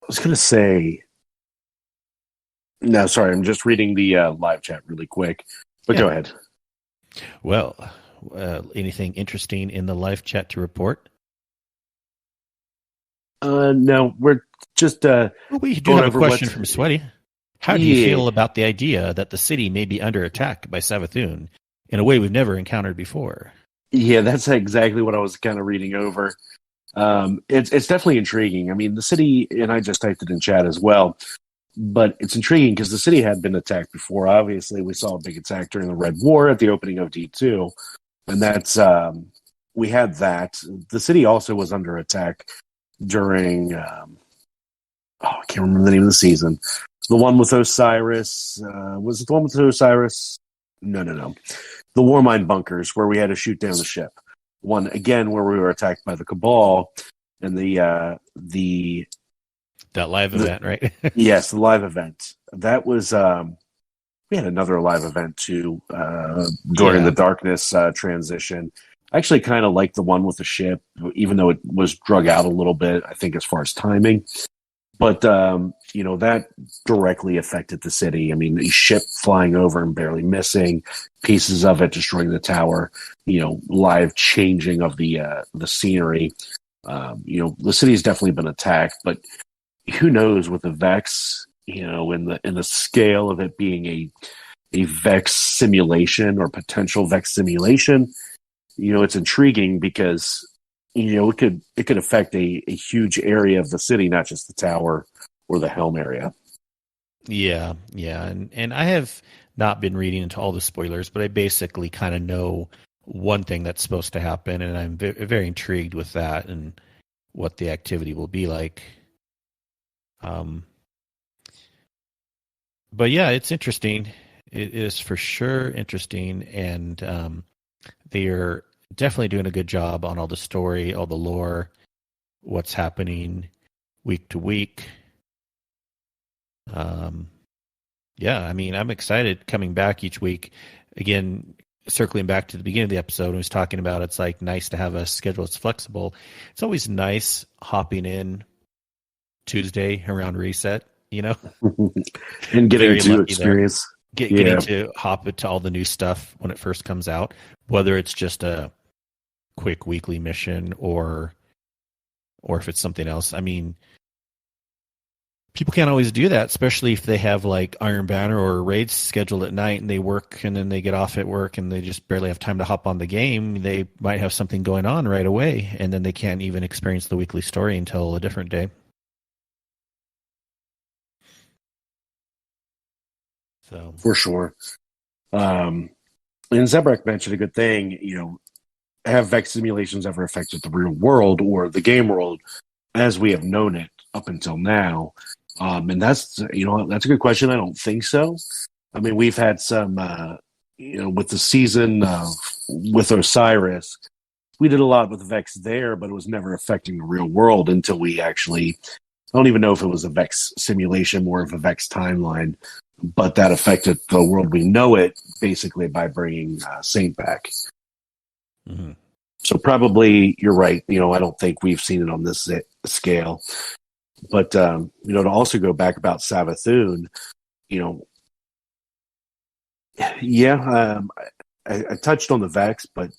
was going to say, no, sorry, I'm just reading the live chat really quick, but Go ahead. Well, anything interesting in the live chat to report? No, we're just we do have a question from Sweaty. How do you feel about the idea that the city may be under attack by Savathun in a way we've never encountered before? Yeah, that's exactly what I was kind of reading over. It's definitely intriguing. I mean, the city, and I just typed it in chat as well, but it's intriguing because the city had been attacked before. Obviously, we saw a big attack during the Red War at the opening of D2, and that's we had that. The city also was under attack during I can't remember the name of the season. The one with Osiris. Was it the one with Osiris? No. The Warmind bunkers where we had to shoot down the ship. One again where we were attacked by the Cabal, and that live event, right? Yes, the live event. That was we had another live event too during the darkness transition. I actually kind of liked the one with the ship, even though it was drug out a little bit, I think, as far as timing. But, that directly affected the city. I mean, the ship flying over and barely missing, pieces of it destroying the tower, live changing of the scenery. The city's definitely been attacked, but who knows with the Vex, in the scale of it being a Vex simulation or potential Vex simulation, it's intriguing because it could affect a huge area of the city, not just the tower or the helm area. Yeah, and I have not been reading into all the spoilers, but I basically kind of know one thing that's supposed to happen, and I'm very intrigued with that and what the activity will be like. But yeah, it's interesting. It is for sure interesting, and they are definitely doing a good job on all the story, all the lore, what's happening week to week. I mean, I'm excited coming back each week. Again, circling back to the beginning of the episode, I was talking about it's like nice to have a schedule that's flexible. It's always nice hopping in Tuesday around reset, and getting to experience. Getting to hop into all the new stuff when it first comes out, whether it's just a quick weekly mission or if it's something else. I mean, people can't always do that, especially if they have like Iron Banner or raids scheduled at night and they work and then they get off at work and they just barely have time to hop on the game. They might have something going on right away, and then they can't even experience the weekly story until a different day. So for sure. And Zebrak mentioned a good thing. have Vex simulations ever affected the real world or the game world as we have known it up until now? And that's that's a good question. I don't think so. I mean, we've had some with the season with Osiris, we did a lot with Vex there, but it was never affecting the real world until we actually. I don't even know if it was a Vex simulation, more of a Vex timeline, but that affected the world we know it basically by bringing Saint back. Mm-hmm. So probably you're right. I don't think we've seen it on this scale. But to also go back about Savathun, I touched on the Vex, but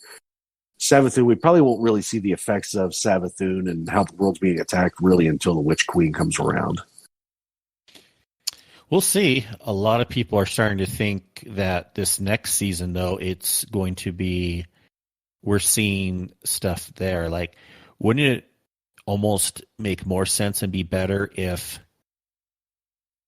Savathun, we probably won't really see the effects of Savathun and how the world's being attacked really until the Witch Queen comes around. We'll see. A lot of people are starting to think that this next season, though, it's going to be, we're seeing stuff there. Like, wouldn't it almost make more sense and be better if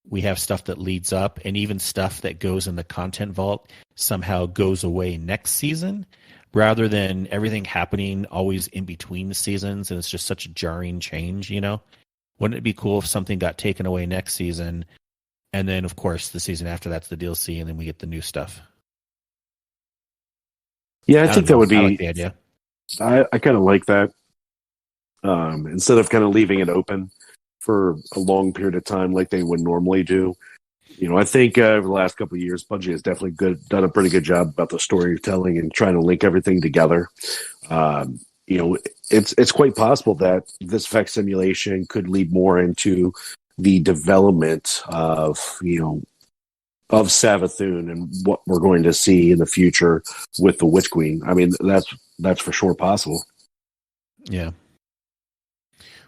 we have stuff that leads up and even stuff that goes in the content vault somehow goes away next season rather than everything happening always in between the seasons and it's just such a jarring change, Wouldn't it be cool if something got taken away next season and then, of course, the season after that's the DLC and then we get the new stuff? Yeah, I think that would be... I like the idea. I kind of like that. Instead of kind of leaving it open for a long period of time like they would normally do. I think over the last couple of years, Bungie has definitely done a pretty good job about the storytelling and trying to link everything together. It's quite possible that this Vex simulation could lead more into the development of Savathun and what we're going to see in the future with the Witch Queen. I mean, that's for sure possible. Yeah.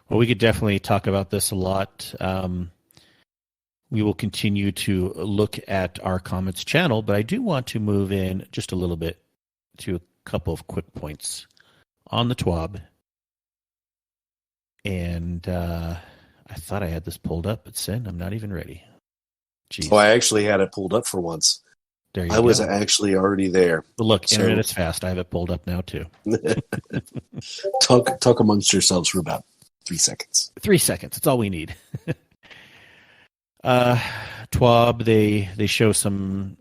Well, we could definitely talk about this a lot. We will continue to look at our comments channel, but I do want to move in just a little bit to a couple of quick points on the TWAB. And I thought I had this pulled up, but Cyn, I'm not even ready. Jeez. Oh, I actually had it pulled up for once. There you I go. was actually already there. But look, internet is fast. I have it pulled up now, too. Talk amongst yourselves for about 3 seconds. 3 seconds. That's all we need. TWAB, they show some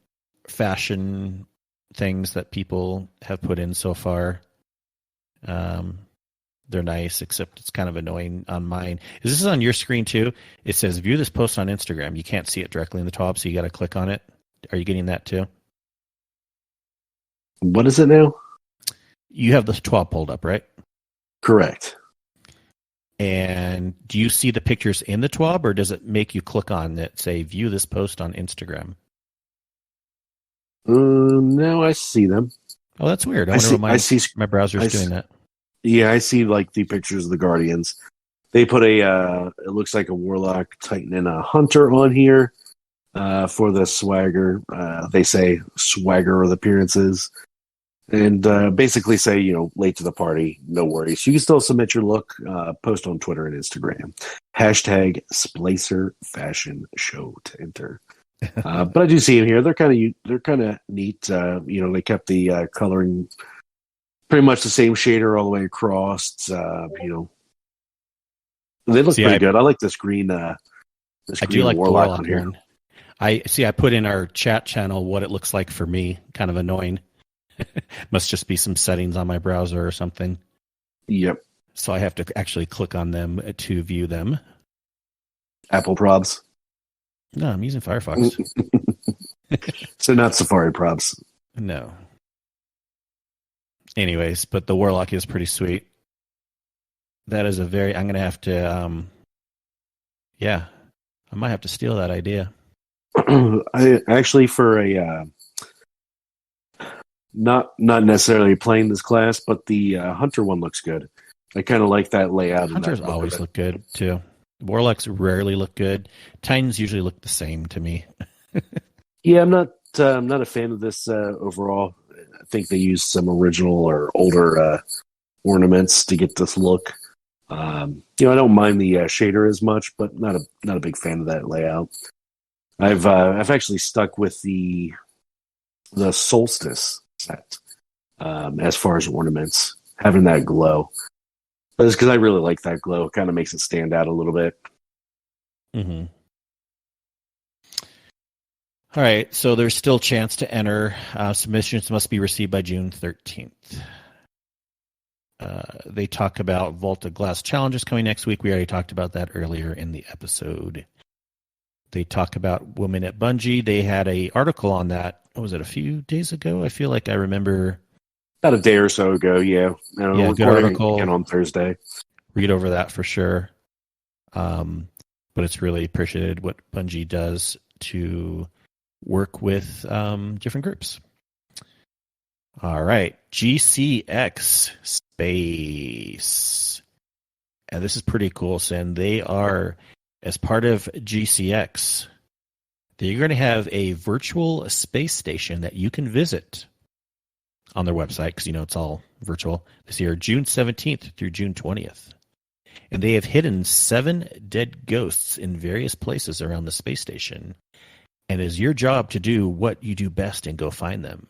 fashion things that people have put in so far. They're nice, except it's kind of annoying on mine. Is this on your screen too? It says view this post on Instagram. You can't see it directly in the TWAB, so you got to click on it. Are you getting that too? What is it now? You have the TWAB pulled up, right? Correct. And do you see the pictures in the TWAB, or does it make you click on it, say, view this post on Instagram? No, I see them. Oh, that's weird. I wonder why my browser's doing that. Yeah, I see like the pictures of the Guardians. They put it looks like a Warlock, Titan, and a Hunter on here for the swagger. They say swagger of the appearances. And basically say, late to the party, no worries. You can still submit your look, post on Twitter and Instagram. Hashtag Splicer Fashion Show to enter. But I do see them here. They're kind of neat. They kept the coloring pretty much the same shader all the way across. They look pretty good. I like this green. I do like Warlock the Warlock on here. one. I put in our chat channel what it looks like for me. Kind of annoying. Must just be some settings on my browser or something. Yep. So I have to actually click on them to view them. Apple probs. No, I'm using Firefox. So not Safari probs. No. Anyways, but the Warlock is pretty sweet. That is I'm going to have to, I might have to steal that idea. I actually, for a, not necessarily playing this class, but the Hunter one looks good. I kind of like that layout. Hunters always look good, too. Warlocks rarely look good. Titans usually look the same to me. Yeah, I'm not a fan of this overall. I think they used some original or older ornaments to get this look. I don't mind the shader as much, but not a big fan of that layout. I've actually stuck with the Solstice set as far as ornaments. having that glow. But it's because I really like that glow. It kind of makes it stand out a little bit. Mm-hmm. All right, so there's still a chance to enter. Submissions must be received by June 13th. They talk about Volta Glass challenges coming next week. We already talked about that earlier in the episode. They talk about women at Bungie. They had an article on that. What was it, a few days ago? I feel like I remember. About a day or so ago, yeah. Yeah, good article. Again on Thursday. Read over that for sure. But it's really appreciated what Bungie does to work with different groups. All right, GCX Space. And this is pretty cool, Cyn. They are, as part of GCX, they're going to have a virtual space station that you can visit on their website, because it's all virtual, this year, June 17th through June 20th. And they have hidden 7 dead ghosts in various places around the space station. And it is your job to do what you do best and go find them.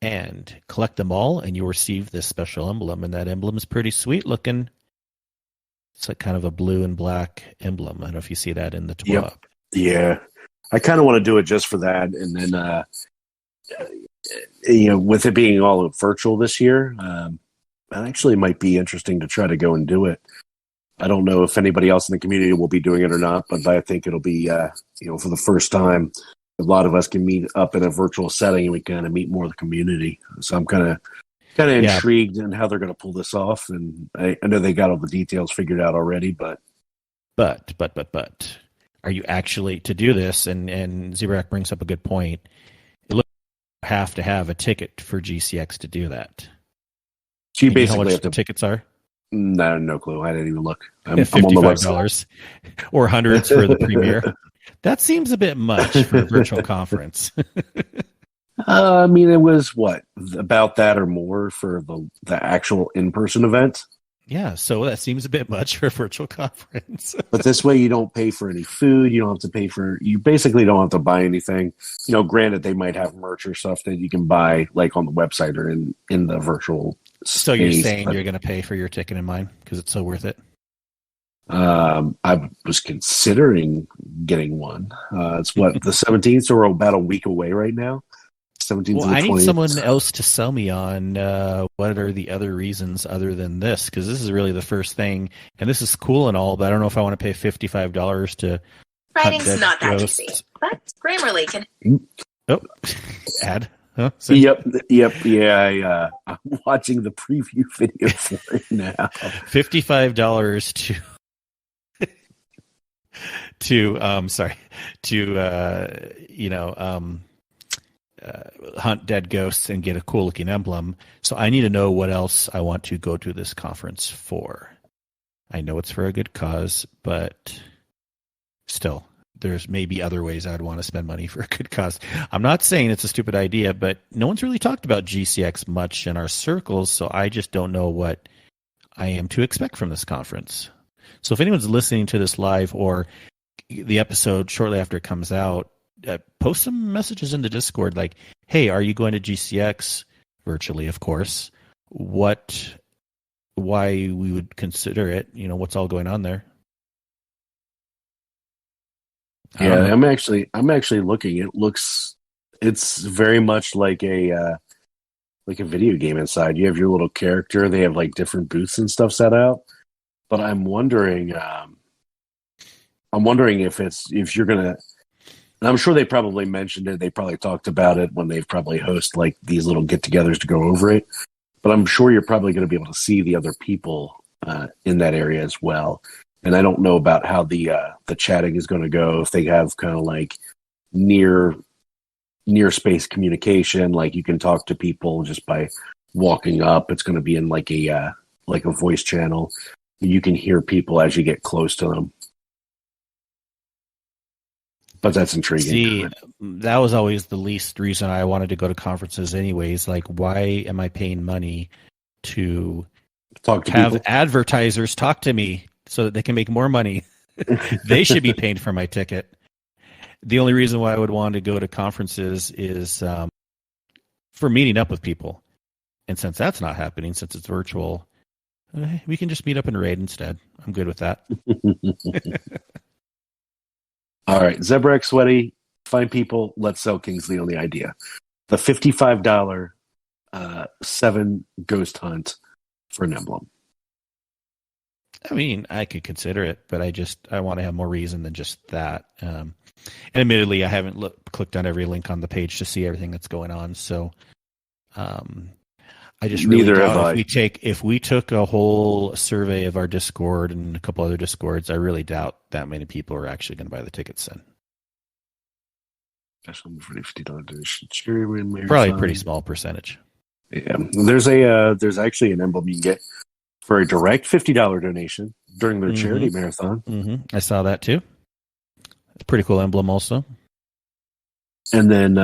And collect them all, and you'll receive this special emblem. And that emblem is pretty sweet looking. It's like kind of a blue and black emblem. I don't know if you see that in the TWAB. Yep. Yeah. I kind of want to do it just for that. And then, with it being all virtual this year, it actually might be interesting to try to go and do it. I don't know if anybody else in the community will be doing it or not, but I think it'll be, for the first time, a lot of us can meet up in a virtual setting and we kind of meet more of the community. So I'm kind of intrigued in how they're going to pull this off. And I know they got all the details figured out already, but are you actually to do this? And Zebrak brings up a good point. You have to have a ticket for GCX to do that. So you basically know how much have the tickets are? No clue. I didn't even look. I'm $55 on the website. Or hundreds for the premiere. That seems a bit much for a virtual conference. I mean, it was about that or more for the actual in-person event. Yeah, so that seems a bit much for a virtual conference. But this way, you don't pay for any food. You don't have to pay for. You basically don't have to buy anything. Granted, they might have merch or stuff that you can buy, like on the website or in the virtual. So you're saying you're going to pay for your ticket in mine because it's so worth it? I was considering getting one. It's the 17th, so we're about a week away right now. 17th. Well, I need someone else to sell me on what are the other reasons other than this, because this is really the first thing, and this is cool and all, but I don't know if I want to pay $55 to. Writing's not that easy, but Grammarly can. Oh, ad. Huh? Yep. Yeah, I'm watching the preview video for it now. $55 to hunt dead ghosts and get a cool looking emblem. So I need to know what else I want to go to this conference for. I know it's for a good cause, but still, there's maybe other ways I'd want to spend money for a good cause. I'm not saying it's a stupid idea, but no one's really talked about GCX much in our circles, so I just don't know what I am to expect from this conference. So if anyone's listening to this live or the episode shortly after it comes out, post some messages in the Discord like, hey, are you going to GCX? Virtually, of course. Why we would consider it, what's all going on there. Yeah, I'm actually looking. It's very much like a video game inside. You have your little character. They have like different booths and stuff set out. But I'm wondering if you're gonna. And I'm sure they probably mentioned it. They probably talked about it when they've probably host like these little get-togethers to go over it. But I'm sure you're probably going to be able to see the other people in that area as well. And I don't know about how the chatting is going to go. If they have kind of like near space communication, like you can talk to people just by walking up. It's going to be in like a voice channel. You can hear people as you get close to them. But that's intriguing. See, that was always the least reason I wanted to go to conferences anyways. Like, why am I paying money to talk to have people? Advertisers talk to me so that they can make more money? They should be paying for my ticket. The only reason why I would want to go to conferences is for meeting up with people. And since that's not happening, since it's virtual, we can just meet up and raid instead. I'm good with that. All right, Zebrak Sweaty, fine people. Let's sell Kingsley on the idea. The $55 7 ghost hunt for an emblem. I mean, I could consider it, but I want to have more reason than just that. And admittedly, I haven't clicked on every link on the page to see everything that's going on. So, I just really doubt if we took a whole survey of our Discord and a couple other Discords, I really doubt that many people are actually going to buy the tickets then. $50 donation. Probably a pretty small percentage. Yeah, there's actually an emblem you can get for a direct $50 donation during their charity marathon. I saw that too. It's a pretty cool emblem also. And then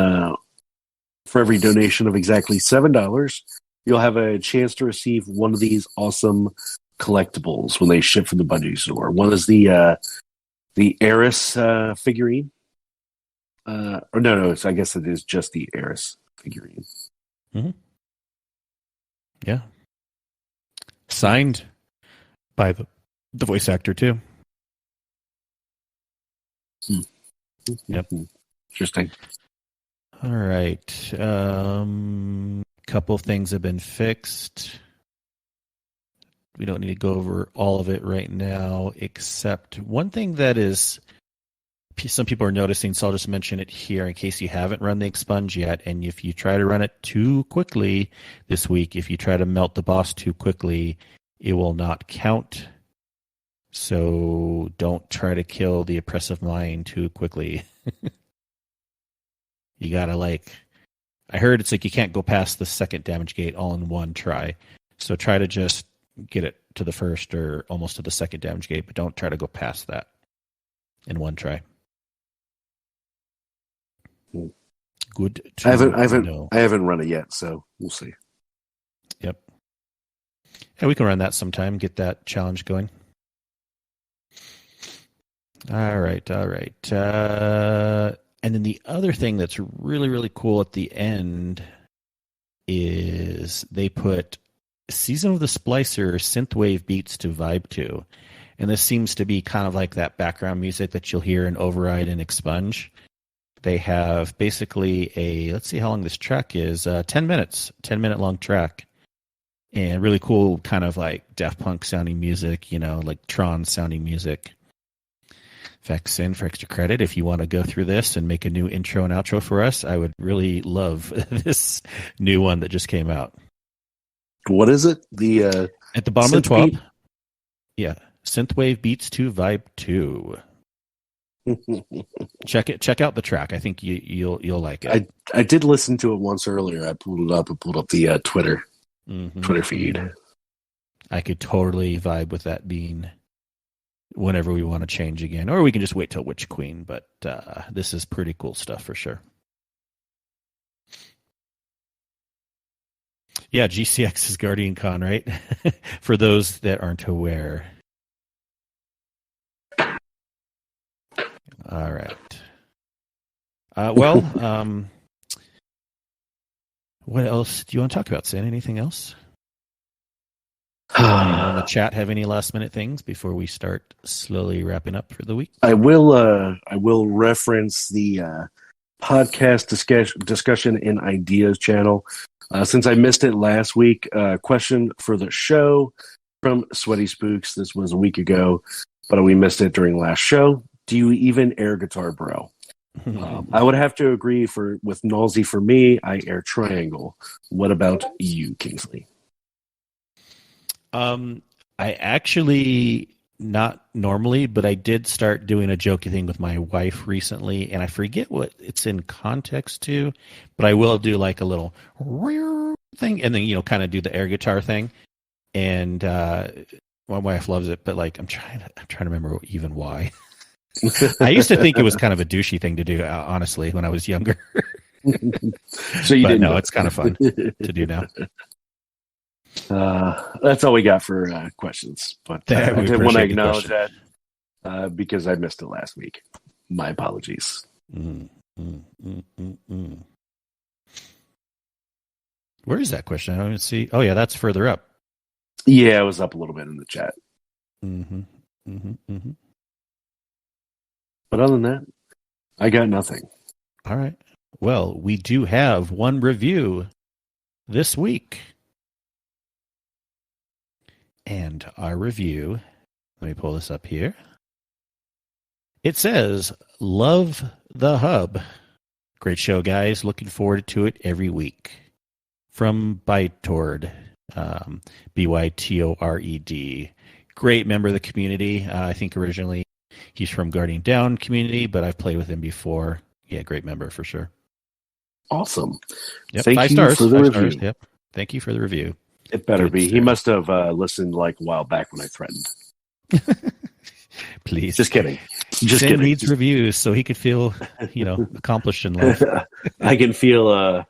for every donation of exactly $7, you'll have a chance to receive one of these awesome collectibles when they ship from the Bungie store. One is the Eris figurine. I guess it is just the Eris figurine. Mm-hmm. Yeah. Signed by the voice actor too. Yep. Interesting. All right. Couple of things have been fixed. We don't need to go over all of it right now, except one thing that is some people are noticing, so I'll just mention it here in case you haven't run the expunge yet. And if you try to run it too quickly this week, if you try to melt the boss too quickly, it will not count. So don't try to kill the oppressive mind too quickly. You gotta I heard it's like you can't go past the second damage gate all in one try. So try to just get it to the first or almost to the second damage gate, but don't try to go past that in one try. Good. I haven't run it yet, so we'll see. Yep. Yeah, we can run that sometime. Get that challenge going. All right. And then the other thing that's really, really cool at the end is they put Season of the Splicer synthwave beats to vibe to. And this seems to be kind of like that background music that you'll hear in Override and Expunge. They have basically let's see how long this track is, 10 minutes, 10-minute long track. And really cool kind of like Daft Punk sounding music, like Tron sounding music. In fact, Cyn, for extra credit, if you want to go through this and make a new intro and outro for us, I would really love this new one that just came out. What is it? At the bottom of the 12. Yeah. Synthwave Beats 2 Vibe 2. Check out the track. I think you'll like it. I did listen to it once earlier. I pulled up the Twitter feed. I could totally vibe with that being whenever we want to change again, or we can just wait till Witch Queen. But this is pretty cool stuff for sure. Yeah, GCX is Guardian Con, right? For those that aren't aware. All right. What else do you want to talk about, Cyn? Anything else? Anyone in the chat have any last minute things before we start slowly wrapping up for the week? I will reference the podcast discussion and ideas channel. Since I missed it last week, question for the show from Sweaty Spooks. This was a week ago, but we missed it during last show. Do you even air guitar, bro? I would have to agree with Nalsy. For me, I air triangle. What about you, Kingsley? I actually not normally, but I did start doing a jokey thing with my wife recently, and I forget what it's in context to, but I will do like a little thing, and then kind of do the air guitar thing, and my wife loves it, but like I'm trying to remember even why. I used to think it was kind of a douchey thing to do, honestly, when I was younger. So you didn't know. It's kind of fun to do now. That's all we got for questions. But I did want to acknowledge that because I missed it last week. My apologies. Where is that question? I don't even see. Oh, yeah, that's further up. Yeah, it was up a little bit in the chat. Mm-hmm. Mm-hmm. Mm-hmm. But other than that, I got nothing. All right. Well, we do have one review this week. And our review, let me pull this up here. It says, "Love the Hub. Great show, guys. Looking forward to it every week." From Bytord, Bytored. Great member of the community. I think originally he's from Guardian Down community, but I've played with him before. Yeah, great member for sure. Awesome. Yep, Thank 5 you stars for the review. Stars. Yep. Thank you for the review. It better Good be. stuff. He must have listened like a while back when I threatened. Please. Just kidding. Just Cyn kidding. needs reviews so he could feel, accomplished in life. I can feel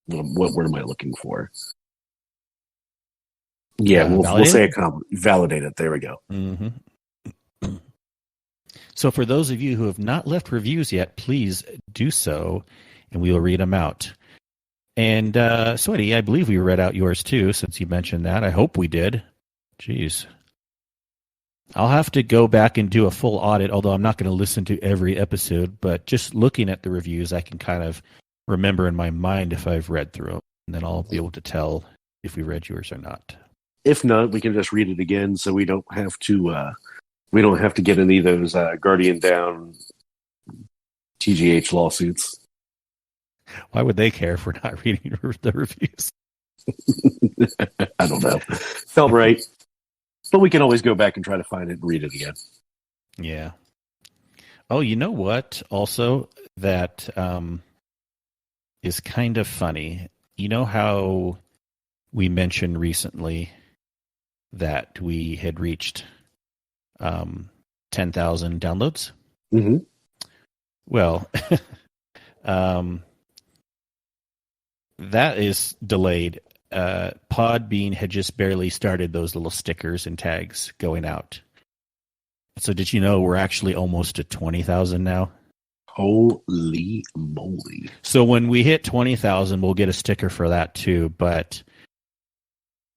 what word am I looking for? Yeah, we'll say validated. There we go. Mm-hmm. So for those of you who have not left reviews yet, please do so, and we will read them out. And Sweaty, I believe we read out yours too, since you mentioned that. I hope we did. Jeez. I'll have to go back and do a full audit, although I'm not going to listen to every episode, but just looking at the reviews, I can kind of remember in my mind if I've read through them, and then I'll be able to tell if we read yours or not. If not, we can just read it again, so we don't have to get any of those Guardian Down TGH lawsuits. Why would they care if we're not reading the reviews? I don't know. Felt right. But we can always go back and try to find it and read it again. Yeah. Oh, you know what? Also, that is kind of funny. You know how we mentioned recently that we had reached 10,000 downloads? Mm-hmm. Well, that is delayed. Podbean had just barely started those little stickers and tags going out. So did you know we're actually almost at 20,000 now? Holy moly. So when we hit 20,000, we'll get a sticker for that too. But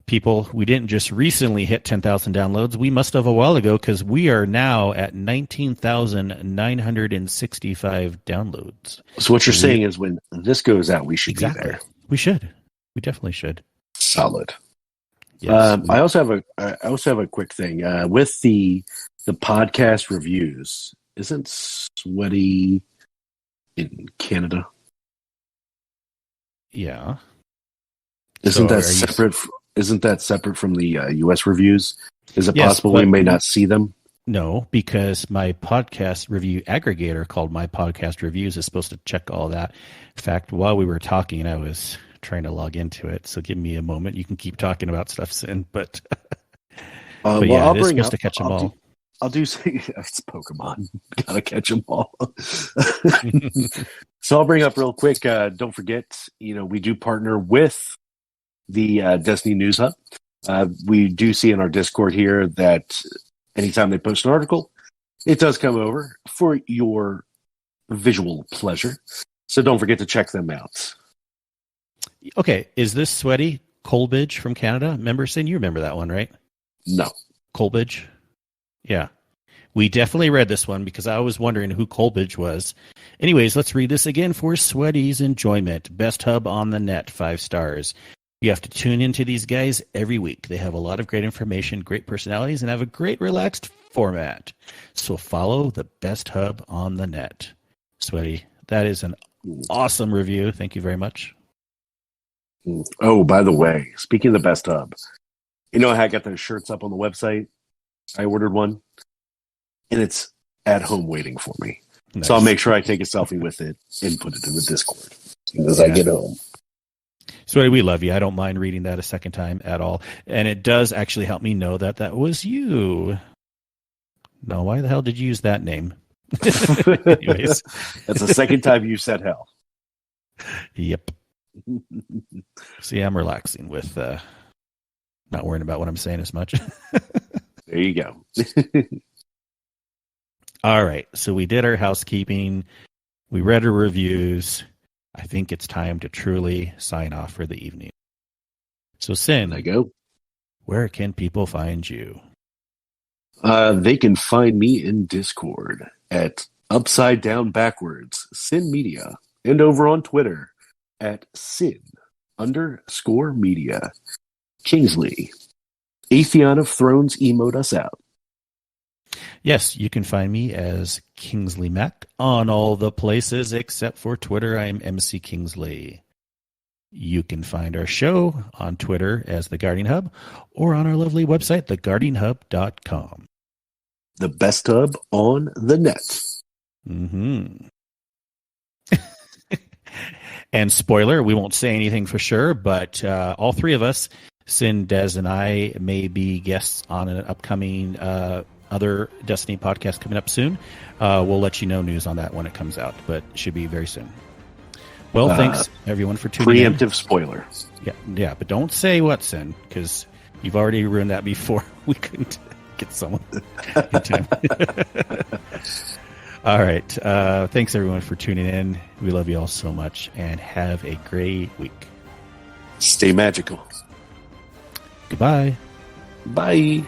people, we didn't just recently hit 10,000 downloads. We must have a while ago, because we are now at 19,965 downloads. So what you're saying is when this goes out, we should be there. We should. We definitely should. Solid. Yes. I also have a quick thing with the podcast reviews. Isn't Sweaty in Canada? Yeah. Isn't that separate? Isn't that separate from the U.S. reviews? Is it possible we may not see them? No, because my podcast review aggregator called My Podcast Reviews is supposed to check all that. In fact, while we were talking, I was trying to log into it. So give me a moment. You can keep talking about stuff, Cyn, but yeah, it is supposed to catch them all. I'll do it's Pokemon. Gotta catch them all. So I'll bring up real quick. Don't forget, we do partner with the Destiny News Hub. We do see in our Discord here that anytime they post an article, it does come over for your visual pleasure. So don't forget to check them out. Okay, is this Sweaty Colbridge from Canada? Remember, Cyn, you remember that one, right? No. Colbridge? Yeah. We definitely read this one because I was wondering who Colbridge was. Anyways, let's read this again for Sweaty's enjoyment. Best hub on the net, 5 stars. You have to tune into these guys every week. They have a lot of great information, great personalities, and have a great relaxed format. So follow the best hub on the net. Sweaty, that is an awesome review. Thank you very much. Oh, by the way, speaking of the best hub, how I got those shirts up on the website? I ordered one, and it's at home waiting for me. Nice. So I'll make sure I take a selfie with it and put it in the Discord as soon as I get home. Sweaty, we love you. I don't mind reading that a second time at all. And it does actually help me know that that was you. No, why the hell did you use that name? Anyways. That's the second time you said hell. Yep. See, I'm relaxing with not worrying about what I'm saying as much. There you go. All right. So we did our housekeeping. We read our reviews. I think it's time to truly sign off for the evening. So, Cyn, There you go. Where can people find you? They can find me in Discord at Upside Down Backwards, Cyn Media, and over on Twitter at Cyn_media. Kingsley, Atheon of Thrones, emote us out. Yes, you can find me as Kingsleymac on all the places except for Twitter. I'm MC Kingsley. You can find our show on Twitter as The Guardian Hub or on our lovely website, theguardianhub.com. The best hub on the net. Mm-hmm. And spoiler, we won't say anything for sure, but all three of us, Cyn, Des, and I, may be guests on an upcoming other Destiny podcast coming up soon. We'll let you know news on that when it comes out, but it should be very soon. Well, thanks everyone for tuning in. Preemptive spoiler. Yeah, but don't say what, Cyn, because you've already ruined that before. We couldn't get someone in time. All right. Thanks everyone for tuning in. We love you all so much, and have a great week. Stay magical. Goodbye. Bye.